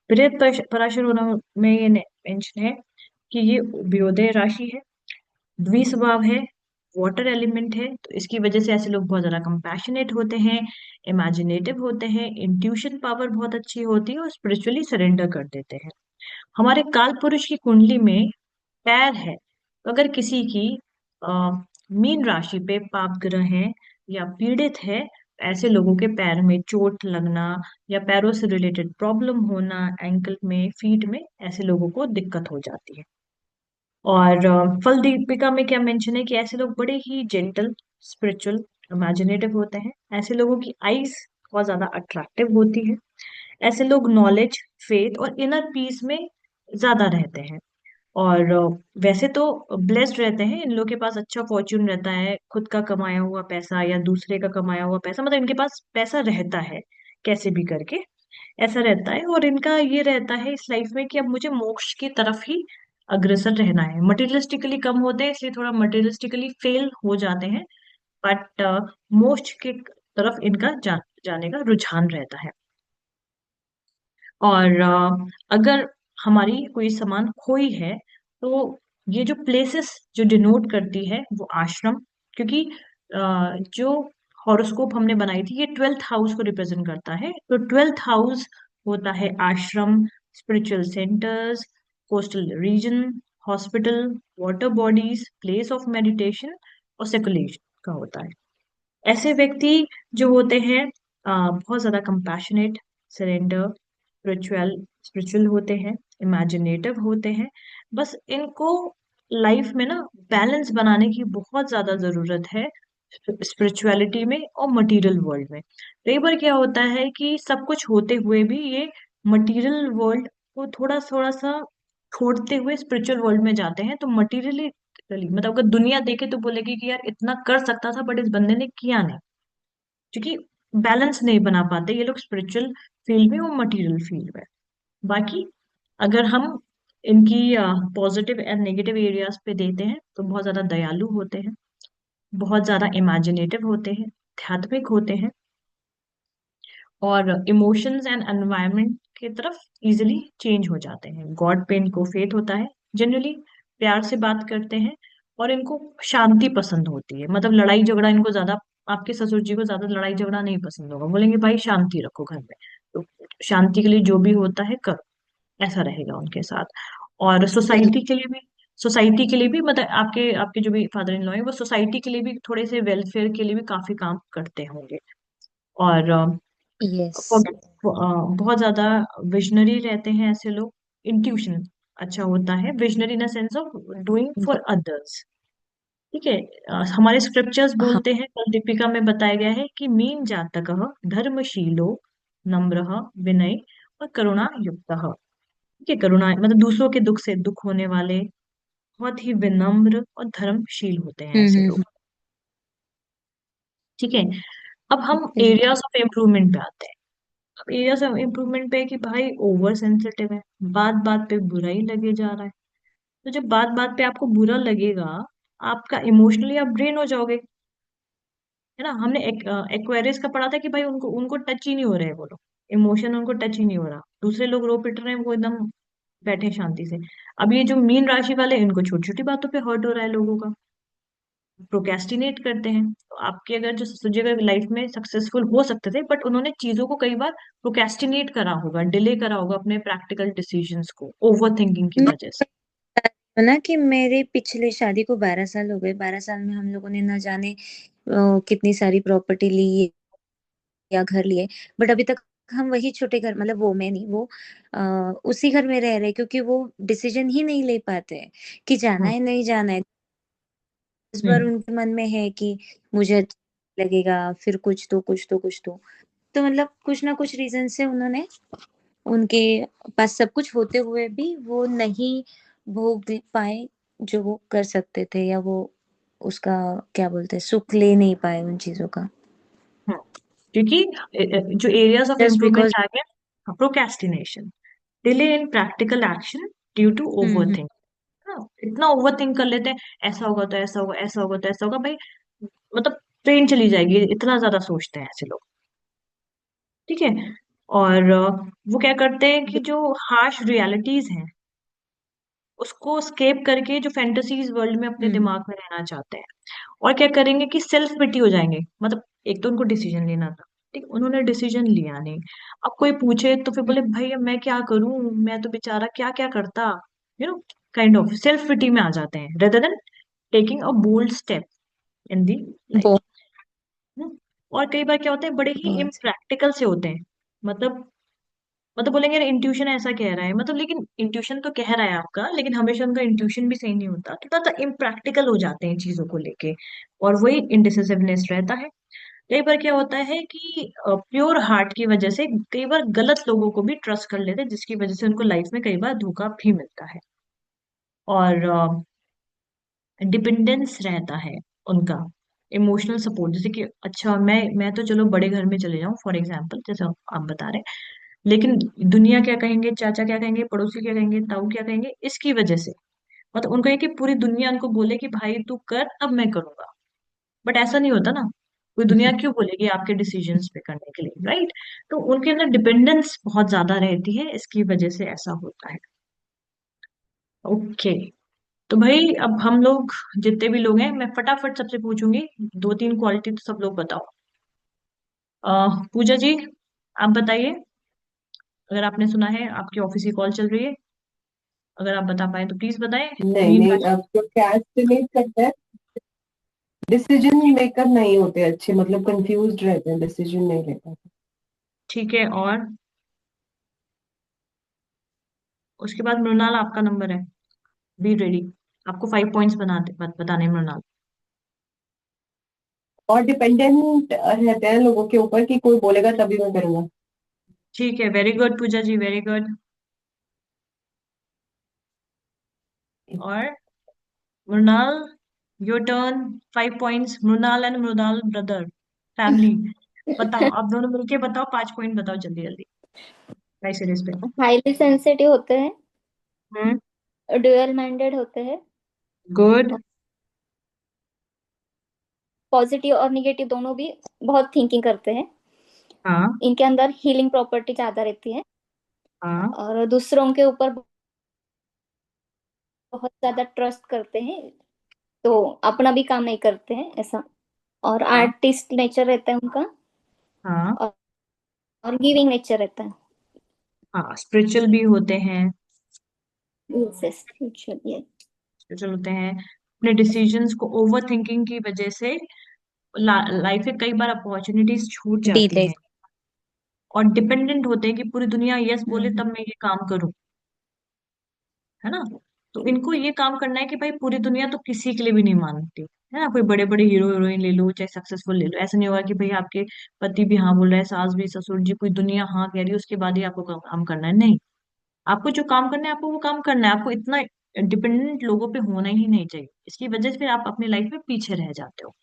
बृहद पराशर होरा में ये मेंशन है कि ये उभयोदय राशि है, द्विस्वभाव है, वाटर एलिमेंट है। तो इसकी वजह से ऐसे लोग बहुत ज्यादा कंपैशनेट होते हैं, इमेजिनेटिव होते हैं, इंट्यूशन पावर बहुत अच्छी होती है और स्पिरिचुअली सरेंडर कर देते हैं। हमारे काल पुरुष की कुंडली में पैर है, तो अगर किसी की आ, मीन राशि पे पाप ग्रह है या पीड़ित है, ऐसे लोगों के पैर में चोट लगना या पैरों से रिलेटेड प्रॉब्लम होना, एंकल में, फीट में, ऐसे लोगों को दिक्कत हो जाती है। और फल दीपिका में क्या मेंशन है कि ऐसे लोग बड़े ही जेंटल, स्पिरिचुअल, इमेजिनेटिव होते हैं। ऐसे लोगों की आईज बहुत ज्यादा अट्रैक्टिव होती है। ऐसे लोग नॉलेज, फेथ और इनर पीस में ज्यादा रहते हैं। और वैसे तो ब्लेस्ड रहते हैं, इन लोग के पास अच्छा फॉर्च्यून रहता है, खुद का कमाया हुआ पैसा या दूसरे का कमाया हुआ पैसा, मतलब इनके पास पैसा रहता है कैसे भी करके, ऐसा रहता है। और इनका ये रहता है इस लाइफ में कि अब मुझे मोक्ष की तरफ ही अग्रसर रहना है। मटेरियलिस्टिकली कम होते हैं इसलिए थोड़ा मटेरियलिस्टिकली फेल हो जाते हैं, बट मोक्ष की तरफ इनका जाने का रुझान रहता है। और अगर हमारी कोई सामान खोई है, तो ये जो प्लेसेस जो डिनोट करती है वो आश्रम, क्योंकि जो हॉरोस्कोप हमने बनाई थी ये 12th हाउस को रिप्रेजेंट करता है। तो 12th हाउस होता है आश्रम, spiritual centres, coastal region, hospital, water bodies, place of meditation और सेकुलेशन का होता है। ऐसे व्यक्ति जो होते हैं बहुत ज्यादा कंपैशनेट, सरेंडर, स्पिरिचुअल स्पिरिचुअल होते हैं, इमेजिनेटिव होते हैं। बस इनको लाइफ में ना बैलेंस बनाने की बहुत ज्यादा जरूरत है, स्पिरिचुअलिटी में और मटेरियल वर्ल्ड में। कई बार क्या होता है कि सब कुछ होते हुए भी ये मटेरियल वर्ल्ड को थोड़ा थोड़ा सा छोड़ते हुए स्पिरिचुअल वर्ल्ड में जाते हैं। तो मटेरियली, मतलब अगर दुनिया देखे तो बोलेगी कि यार इतना कर सकता था बट इस बंदे ने किया नहीं, क्योंकि बैलेंस नहीं बना पाते ये लोग स्पिरिचुअल फील्ड में और मटेरियल फील्ड में। बाकी अगर हम इनकी पॉजिटिव एंड नेगेटिव एरियाज पे देते हैं तो बहुत ज्यादा दयालु होते हैं, बहुत ज्यादा इमेजिनेटिव होते हैं, आध्यात्मिक होते हैं, और इमोशंस एंड एनवायरनमेंट की तरफ इजिली चेंज हो जाते हैं। गॉड पे इनको फेथ होता है, जनरली प्यार से बात करते हैं, और इनको शांति पसंद होती है। मतलब लड़ाई झगड़ा इनको ज्यादा, आपके ससुर जी को ज्यादा लड़ाई झगड़ा नहीं पसंद होगा, बोलेंगे भाई शांति रखो घर में। तो शांति के लिए जो भी होता है करो, ऐसा रहेगा उनके साथ। और सोसाइटी के लिए भी, मतलब आपके आपके जो भी फादर इन लॉ है वो सोसाइटी के लिए भी, थोड़े से वेलफेयर के लिए भी काफी काम करते होंगे। और यस। बहुत ज्यादा विजनरी रहते हैं ऐसे लोग। इंट्यूशन अच्छा होता है, visionary in sense of doing for others. ठीक है। हमारे स्क्रिप्चर्स हाँ। बोलते हैं, कल दीपिका में बताया गया है कि मीन जातक धर्मशीलो, नम्र, विनय और करुणा युक्त। ठीक है, करुणा मतलब दूसरों के दुख से दुख होने वाले, बहुत ही विनम्र और धर्मशील होते हैं ऐसे लोग। हम्म। ठीक है। अब हम हम्म, एरियाज ऑफ इम्प्रूवमेंट पे आते हैं। एरियाज ऑफ इम्प्रूवमेंट पे है कि भाई ओवर सेंसिटिव है, बात बात पे बुरा ही लगे जा रहा है। तो जब बात बात पे आपको बुरा लगेगा, आपका इमोशनली आप ड्रेन हो जाओगे, है ना। हमने एक्वेरियस का पढ़ा था कि भाई उनको उनको टच ही नहीं हो रहे हैं वो लोग, इमोशन उनको टच ही नहीं हो रहा, दूसरे लोग रो पिट रहे हैं वो एकदम बैठे शांति से। अब ये जो मीन राशि वाले हैं, इनको छोटी छोटी बातों पे हर्ट हो रहा है लोगों का, प्रोक्रेस्टिनेट करते हैं। तो आपके अगर जो जगह लाइफ में सक्सेसफुल हो सकते थे, बट उन्होंने चीजों को कई बार प्रोक्रेस्टिनेट करा होगा, डिले करा होगा अपने प्रैक्टिकल डिसीजंस को, ओवर थिंकिंग की मैं वजह से। बता रही हूँ ना कि मेरे पिछले शादी को 12 साल हो गए। 12 साल में हम लोगों ने न जाने कितनी सारी प्रॉपर्टी ली या घर लिए, बट अभी तक हम वही छोटे घर, मतलब वो मैं नहीं, वो उसी घर में रह रहे, क्योंकि वो डिसीजन ही नहीं ले पाते हैं कि जाना हम्म। है नहीं जाना है। इस बार हम्म। उनके मन में है कि मुझे अच्छा लगेगा, फिर कुछ तो कुछ तो कुछ तो मतलब कुछ ना कुछ रीजन से उन्होंने, उनके पास सब कुछ होते हुए भी वो नहीं भोग पाए जो वो कर सकते थे, या वो उसका क्या बोलते हैं, सुख ले नहीं पाए उन चीजों का, हम्म। क्योंकि जो areas of just improvement because. आ गया, procrastination, delay in practical action due to over hmm. Think. इतना ओवर थिंक कर लेते हैं, ऐसा होगा तो ऐसा होगा, ऐसा होगा तो ऐसा होगा भाई, मतलब ट्रेन चली जाएगी, इतना ज्यादा सोचते हैं ऐसे लोग। ठीक है। और वो क्या करते हैं कि जो हार्श रियलिटीज हैं उसको स्केप करके जो फैंटेसीज वर्ल्ड में अपने हम्म। दिमाग में रहना चाहते हैं। और क्या करेंगे कि सेल्फ पिटी हो जाएंगे, मतलब एक तो उनको डिसीजन लेना था, ठीक, उन्होंने डिसीजन लिया नहीं। अब कोई पूछे तो फिर बोले भाई अब मैं क्या करूं, मैं तो बेचारा क्या क्या करता, काइंड ऑफ सेल्फ पिटी में आ जाते हैं rather than taking a bold step in the life. बहुत और कई बार क्या होते हैं, बड़े ही बहुत। इम्प्रैक्टिकल से होते हैं। मतलब बोलेंगे यार इंट्यूशन ऐसा कह रहा है, मतलब लेकिन इंट्यूशन तो कह रहा है आपका, लेकिन हमेशा उनका इंट्यूशन भी सही नहीं होता, थोड़ा सा इम्प्रैक्टिकल हो जाते हैं चीजों को लेके। और वही इंडिसिसिवनेस रहता है। कई बार क्या होता है कि प्योर हार्ट की वजह से कई बार गलत लोगों को भी ट्रस्ट कर लेते हैं, जिसकी वजह से उनको लाइफ में कई बार धोखा भी मिलता है। और डिपेंडेंस रहता है उनका, इमोशनल सपोर्ट, जैसे कि अच्छा मैं तो चलो बड़े घर में चले जाऊं फॉर एग्जाम्पल, जैसे आप बता रहे हैं, लेकिन दुनिया क्या कहेंगे, चाचा क्या कहेंगे, पड़ोसी क्या कहेंगे, ताऊ क्या कहेंगे, इसकी वजह से मतलब उनको है कि पूरी दुनिया उनको बोले कि भाई तू कर अब मैं करूंगा। बट ऐसा नहीं होता ना, कोई दुनिया क्यों बोलेगी आपके डिसीजंस पे करने के लिए, राइट। तो उनके अंदर डिपेंडेंस बहुत ज्यादा रहती है, इसकी वजह से ऐसा होता है। ओके। तो भाई अब हम लोग जितने भी लोग हैं, मैं फटाफट सबसे पूछूंगी, दो तीन क्वालिटी तो सब लोग बताओ। पूजा जी, आप बताइए, अगर आपने सुना है, आपकी ऑफिस की कॉल चल रही है, अगर आप बता पाए तो प्लीज बताएं। नहीं मीन नहीं, राशि। अब प्रोक्रेस्टिनेट करते हैं, डिसीजन मेकर नहीं होते अच्छे, मतलब कंफ्यूज्ड रहते हैं, डिसीजन नहीं ले पाते। ठीक है। और उसके बाद मृणाल, आपका नंबर है, बी रेडी, आपको 5 पॉइंट्स बताने हैं, मृणाल। और डिपेंडेंट रहते हैं लोगों के ऊपर कि कोई बोलेगा तभी मैं करूंगा। ठीक है, very good Puja ji, very good. और Mrinal, your turn, 5 points, Mrinal and Mrinal brother family. बताओ, आप दोनों मिलके बताओ, 5 पॉइंट बताओ जल्दी जल्दी, भाई सीरीज पे। हाईली सेंसिटिव होते हैं, हम्म। ड्यूअल माइंडेड होते हैं, गुड। पॉजिटिव और निगेटिव दोनों भी बहुत थिंकिंग करते हैं, हाँ। इनके अंदर हीलिंग प्रॉपर्टी ज्यादा रहती है, हाँ। और दूसरों के ऊपर बहुत ज्यादा ट्रस्ट करते हैं, तो अपना भी काम नहीं करते हैं ऐसा, और हाँ। आर्टिस्ट नेचर रहता है उनका, हाँ। और गिविंग नेचर रहता है। हाँ, स्पिरिचुअल भी होते हैं। यस, चलिए। स्पिरिचुअल होते हैं, अपने डिसीजंस को ओवर थिंकिंग की वजह से लाइफ में कई बार अपॉर्चुनिटीज छूट जाती डीले। हैं। और डिपेंडेंट होते हैं कि पूरी दुनिया यस बोले तब मैं ये काम करूं, है ना। तो इनको ये काम करना है कि भाई पूरी दुनिया तो किसी के लिए भी नहीं मानती, है ना। कोई बड़े बड़े हीरो हीरोइन ले लो, चाहे सक्सेसफुल ले लो, ऐसा नहीं होगा कि भाई आपके पति भी हाँ बोल रहे हैं, सास भी, ससुर जी, पूरी दुनिया हाँ कह रही है, उसके बाद ही आपको काम करना है, नहीं। आपको जो काम करना है आपको वो काम करना है, आपको इतना डिपेंडेंट लोगों पे होना ही नहीं चाहिए, इसकी वजह से फिर आप अपनी लाइफ में पीछे रह जाते हो।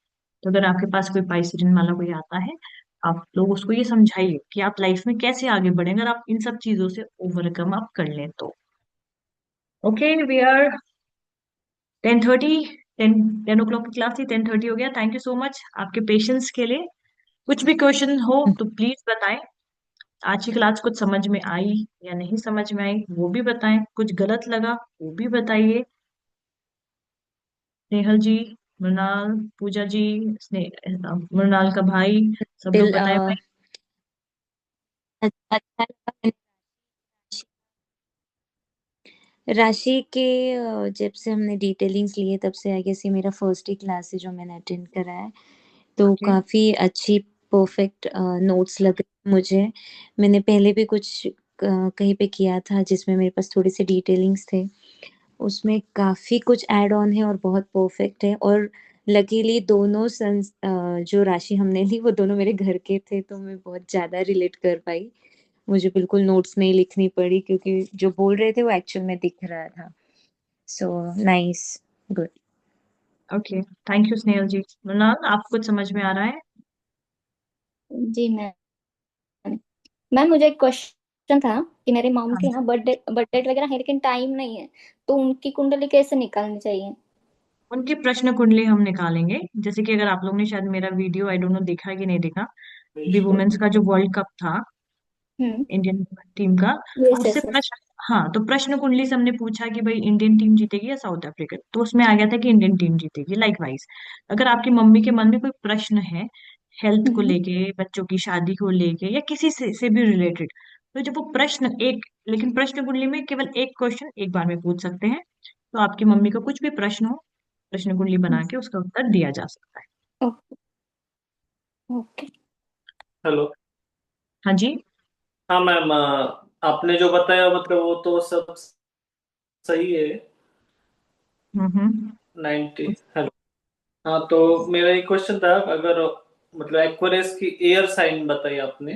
तो अगर आपके पास कोई 22 वाला कोई आता है, आप लोग उसको ये समझाइए कि आप लाइफ में कैसे आगे बढ़ेंगे अगर आप इन सब चीजों से ओवरकम आप कर लें तो। ओके, वी आर 10:30, 10 o'clock की क्लास थी, 10:30 हो गया। थैंक यू सो मच आपके पेशेंस के लिए। कुछ भी क्वेश्चन हो तो प्लीज बताएं। आज की क्लास कुछ समझ में आई या नहीं समझ में आई वो भी बताएं, कुछ गलत लगा वो भी बताइए। स्नेहल जी, मृणाल, पूजा जी, मृणाल का भाई, सब लोग बिल बताएं भाई। अच्छा लगा मैंने राशि के जब से हमने डिटेलिंग्स लिए तब से आई गेस ये मेरा फर्स्ट ही क्लास है जो मैंने अटेंड करा है, तो ओके, काफ़ी अच्छी परफेक्ट नोट्स लग रहे मुझे। मैंने पहले भी कुछ कहीं पे किया था जिसमें मेरे पास थोड़े से डिटेलिंग्स थे, उसमें काफ़ी कुछ ऐड ऑन है और बहुत परफेक्ट है। और लकीली दोनों जो राशि हमने ली वो दोनों मेरे घर के थे, तो मैं बहुत ज़्यादा रिलेट कर पाई। मुझे बिल्कुल नोट्स नहीं लिखनी पड़ी क्योंकि जो बोल रहे थे वो एक्चुअल में दिख रहा था। So nice, good. Okay, thank you Snehal जी। मृणाल, आपको कुछ समझ में आ रहा है? जी मैम। मैम मुझे एक क्वेश्चन था कि मेरे मॉम हाँ, की ना बर्थडे बर्थडे वगैरह है लेकिन टाइम नहीं है, तो उनकी कुंडली कैसे निकालनी चाहिए? उनकी प्रश्न कुंडली हम निकालेंगे। जैसे कि अगर आप लोग ने शायद मेरा वीडियो आई डोंट नो देखा कि नहीं देखा, दी वुमेन्स का जो वर्ल्ड कप था हम्म। इंडियन टीम का, यस उससे यस यस। प्रश्न, हाँ, तो प्रश्न कुंडली से हमने पूछा कि भाई इंडियन टीम जीतेगी या साउथ अफ्रीका, तो उसमें आ गया था कि इंडियन टीम जीतेगी। लाइक वाइज अगर आपकी मम्मी के मन में कोई प्रश्न है हेल्थ को हम्म। लेके, बच्चों की शादी को लेके या किसी से भी रिलेटेड, तो जब वो प्रश्न एक, लेकिन प्रश्न कुंडली में केवल एक क्वेश्चन एक बार में पूछ सकते हैं। तो आपकी मम्मी का कुछ भी प्रश्न हो, प्रश्न कुंडली बना के उसका उत्तर दिया जा सकता है। ओके। हेलो। हाँ जी। हाँ मैम, आपने जो बताया मतलब वो तो सब सही है। हम्म। 90। हेलो। हाँ तो मेरा एक क्वेश्चन था, अगर मतलब एक्वेरियस की एयर साइन बताई आपने।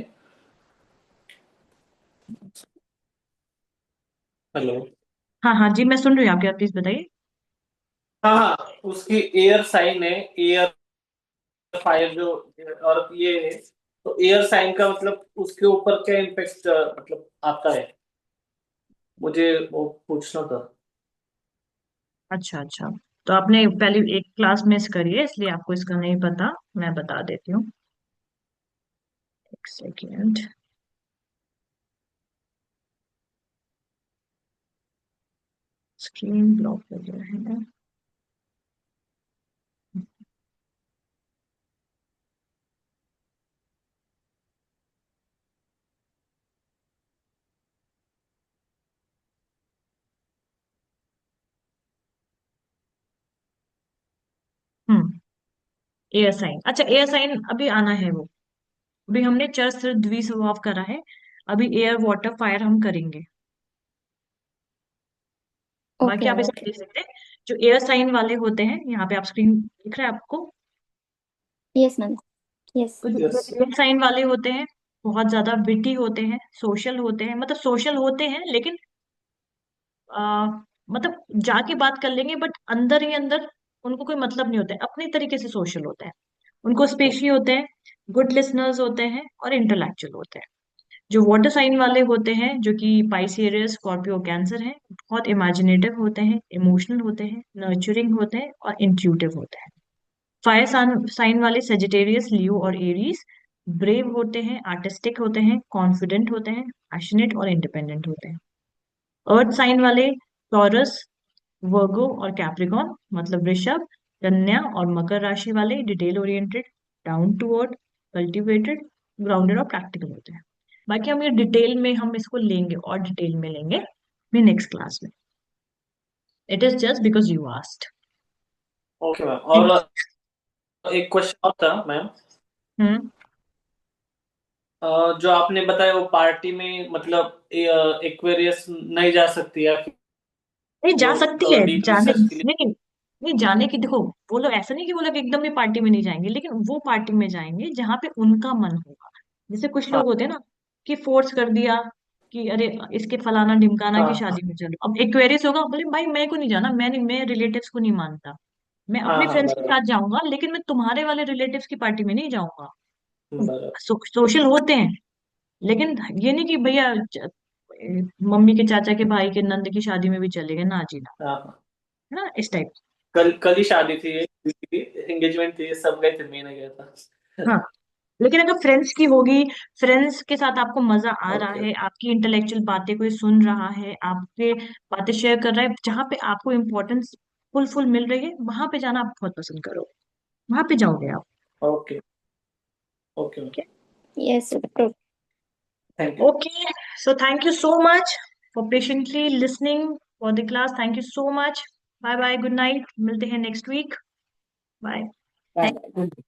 हेलो। हाँ हाँ जी, मैं सुन रही हूँ आपकी बात, प्लीज बताइए। हाँ हाँ, उसकी एयर साइन है, एयर फायर जो, और ये है, तो एयर साइन का मतलब उसके ऊपर क्या इम्पेक्ट मतलब आता है, मुझे वो पूछना था। अच्छा अच्छा, तो आपने पहले एक क्लास मिस करी है इसलिए आपको इसका नहीं पता। मैं बता देती हूँ, एक सेकेंड। स्क्रीन ब्लॉक हो गया है। हम्म, एयर साइन, अच्छा एयर साइन अभी आना है वो। अभी हमने चर द्विस्वभाव करा है, अभी एयर वाटर फायर हम करेंगे। बाकी ओके आप मैम इसमें ओके। देख सकते हैं जो एयर साइन वाले होते हैं, यहाँ पे आप स्क्रीन दिख रहा है आपको। Yes ma'am. यस। तो जो यस। एयर साइन वाले होते हैं बहुत ज्यादा विटी होते हैं, सोशल होते हैं, मतलब सोशल होते हैं लेकिन मतलब जाके बात कर लेंगे बट अंदर ही अंदर उनको कोई मतलब नहीं होता है, अपने तरीके से सोशल होता है। उनको स्पेशी होते हैं, गुड लिसनर्स होते हैं और इंटेलेक्चुअल होते हैं। जो वाटर साइन वाले होते हैं जो कि पाइसेरियस, स्कॉर्पियो, कैंसर हैं, बहुत इमेजिनेटिव होते हैं, इमोशनल होते हैं, नर्चरिंग होते हैं और इंट्यूटिव होते हैं। फायर साइन वाले सेजिटेरियस, लियो और एरीज ब्रेव होते हैं, आर्टिस्टिक होते हैं, कॉन्फिडेंट होते हैं, पैशनेट और इंडिपेंडेंट होते हैं। अर्थ साइन वाले टॉरस, वर्गो और कैप्रिकॉन मतलब वृषभ, कन्या और मकर राशि वाले detail oriented, down to earth, cultivated, grounded और प्रैक्टिकल होते हैं। बाकी हम ये डिटेल में हम इसको लेंगे और डिटेल में लेंगे अपनी नेक्स्ट क्लास में। It is just because you asked. Okay ma'am, और एक क्वेश्चन और था मैम। हम्म। जो आपने बताया वो पार्टी में मतलब एक्वेरियस नहीं जा सकती, या फिर नहीं जा सकती है, डीप जाने रिसर्च के लिए। नहीं, नहीं जाने की, देखो वो लोग ऐसा नहीं कि वो लोग एकदम ही पार्टी में नहीं जाएंगे, लेकिन वो पार्टी में जाएंगे जहां पे उनका मन होगा। जैसे कुछ हाँ लोग होते हैं ना कि फोर्स कर दिया कि अरे इसके फलाना ढिमकाना की हाँ शादी में चलो, अब एक्वेरियस होगा बोले भाई मैं को नहीं जाना, मैं नहीं, मैं रिलेटिव्स को नहीं मानता, मैं हाँ अपने हाँ, फ्रेंड्स के बराबर। साथ जाऊंगा लेकिन मैं तुम्हारे वाले रिलेटिव्स की पार्टी में नहीं जाऊंगा। बराबर। सोशल होते हैं, लेकिन ये नहीं कि भैया मम्मी के चाचा के भाई के नंद की शादी में भी चले गए ना जी ना, हाँ, है ना, इस टाइप। कल कल ही शादी थी, एंगेजमेंट थी, सब गए थे, मैं नहीं गया था। हाँ, लेकिन अगर फ्रेंड्स की होगी, फ्रेंड्स के साथ आपको मजा आ रहा ओके। है, आपकी इंटेलेक्चुअल बातें कोई सुन रहा है, आपके बातें शेयर कर रहा है, जहाँ पे आपको इम्पोर्टेंस फुल फुल मिल रही है, वहां पे जाना आप बहुत पसंद करो, वहां पे जाओगे आप। Okay. Okay. Yes, true. Thank you. Okay, so thank you so much for patiently listening for the class, thank you so much, bye bye, good night, मिलते हैं next week, bye. Bye bye.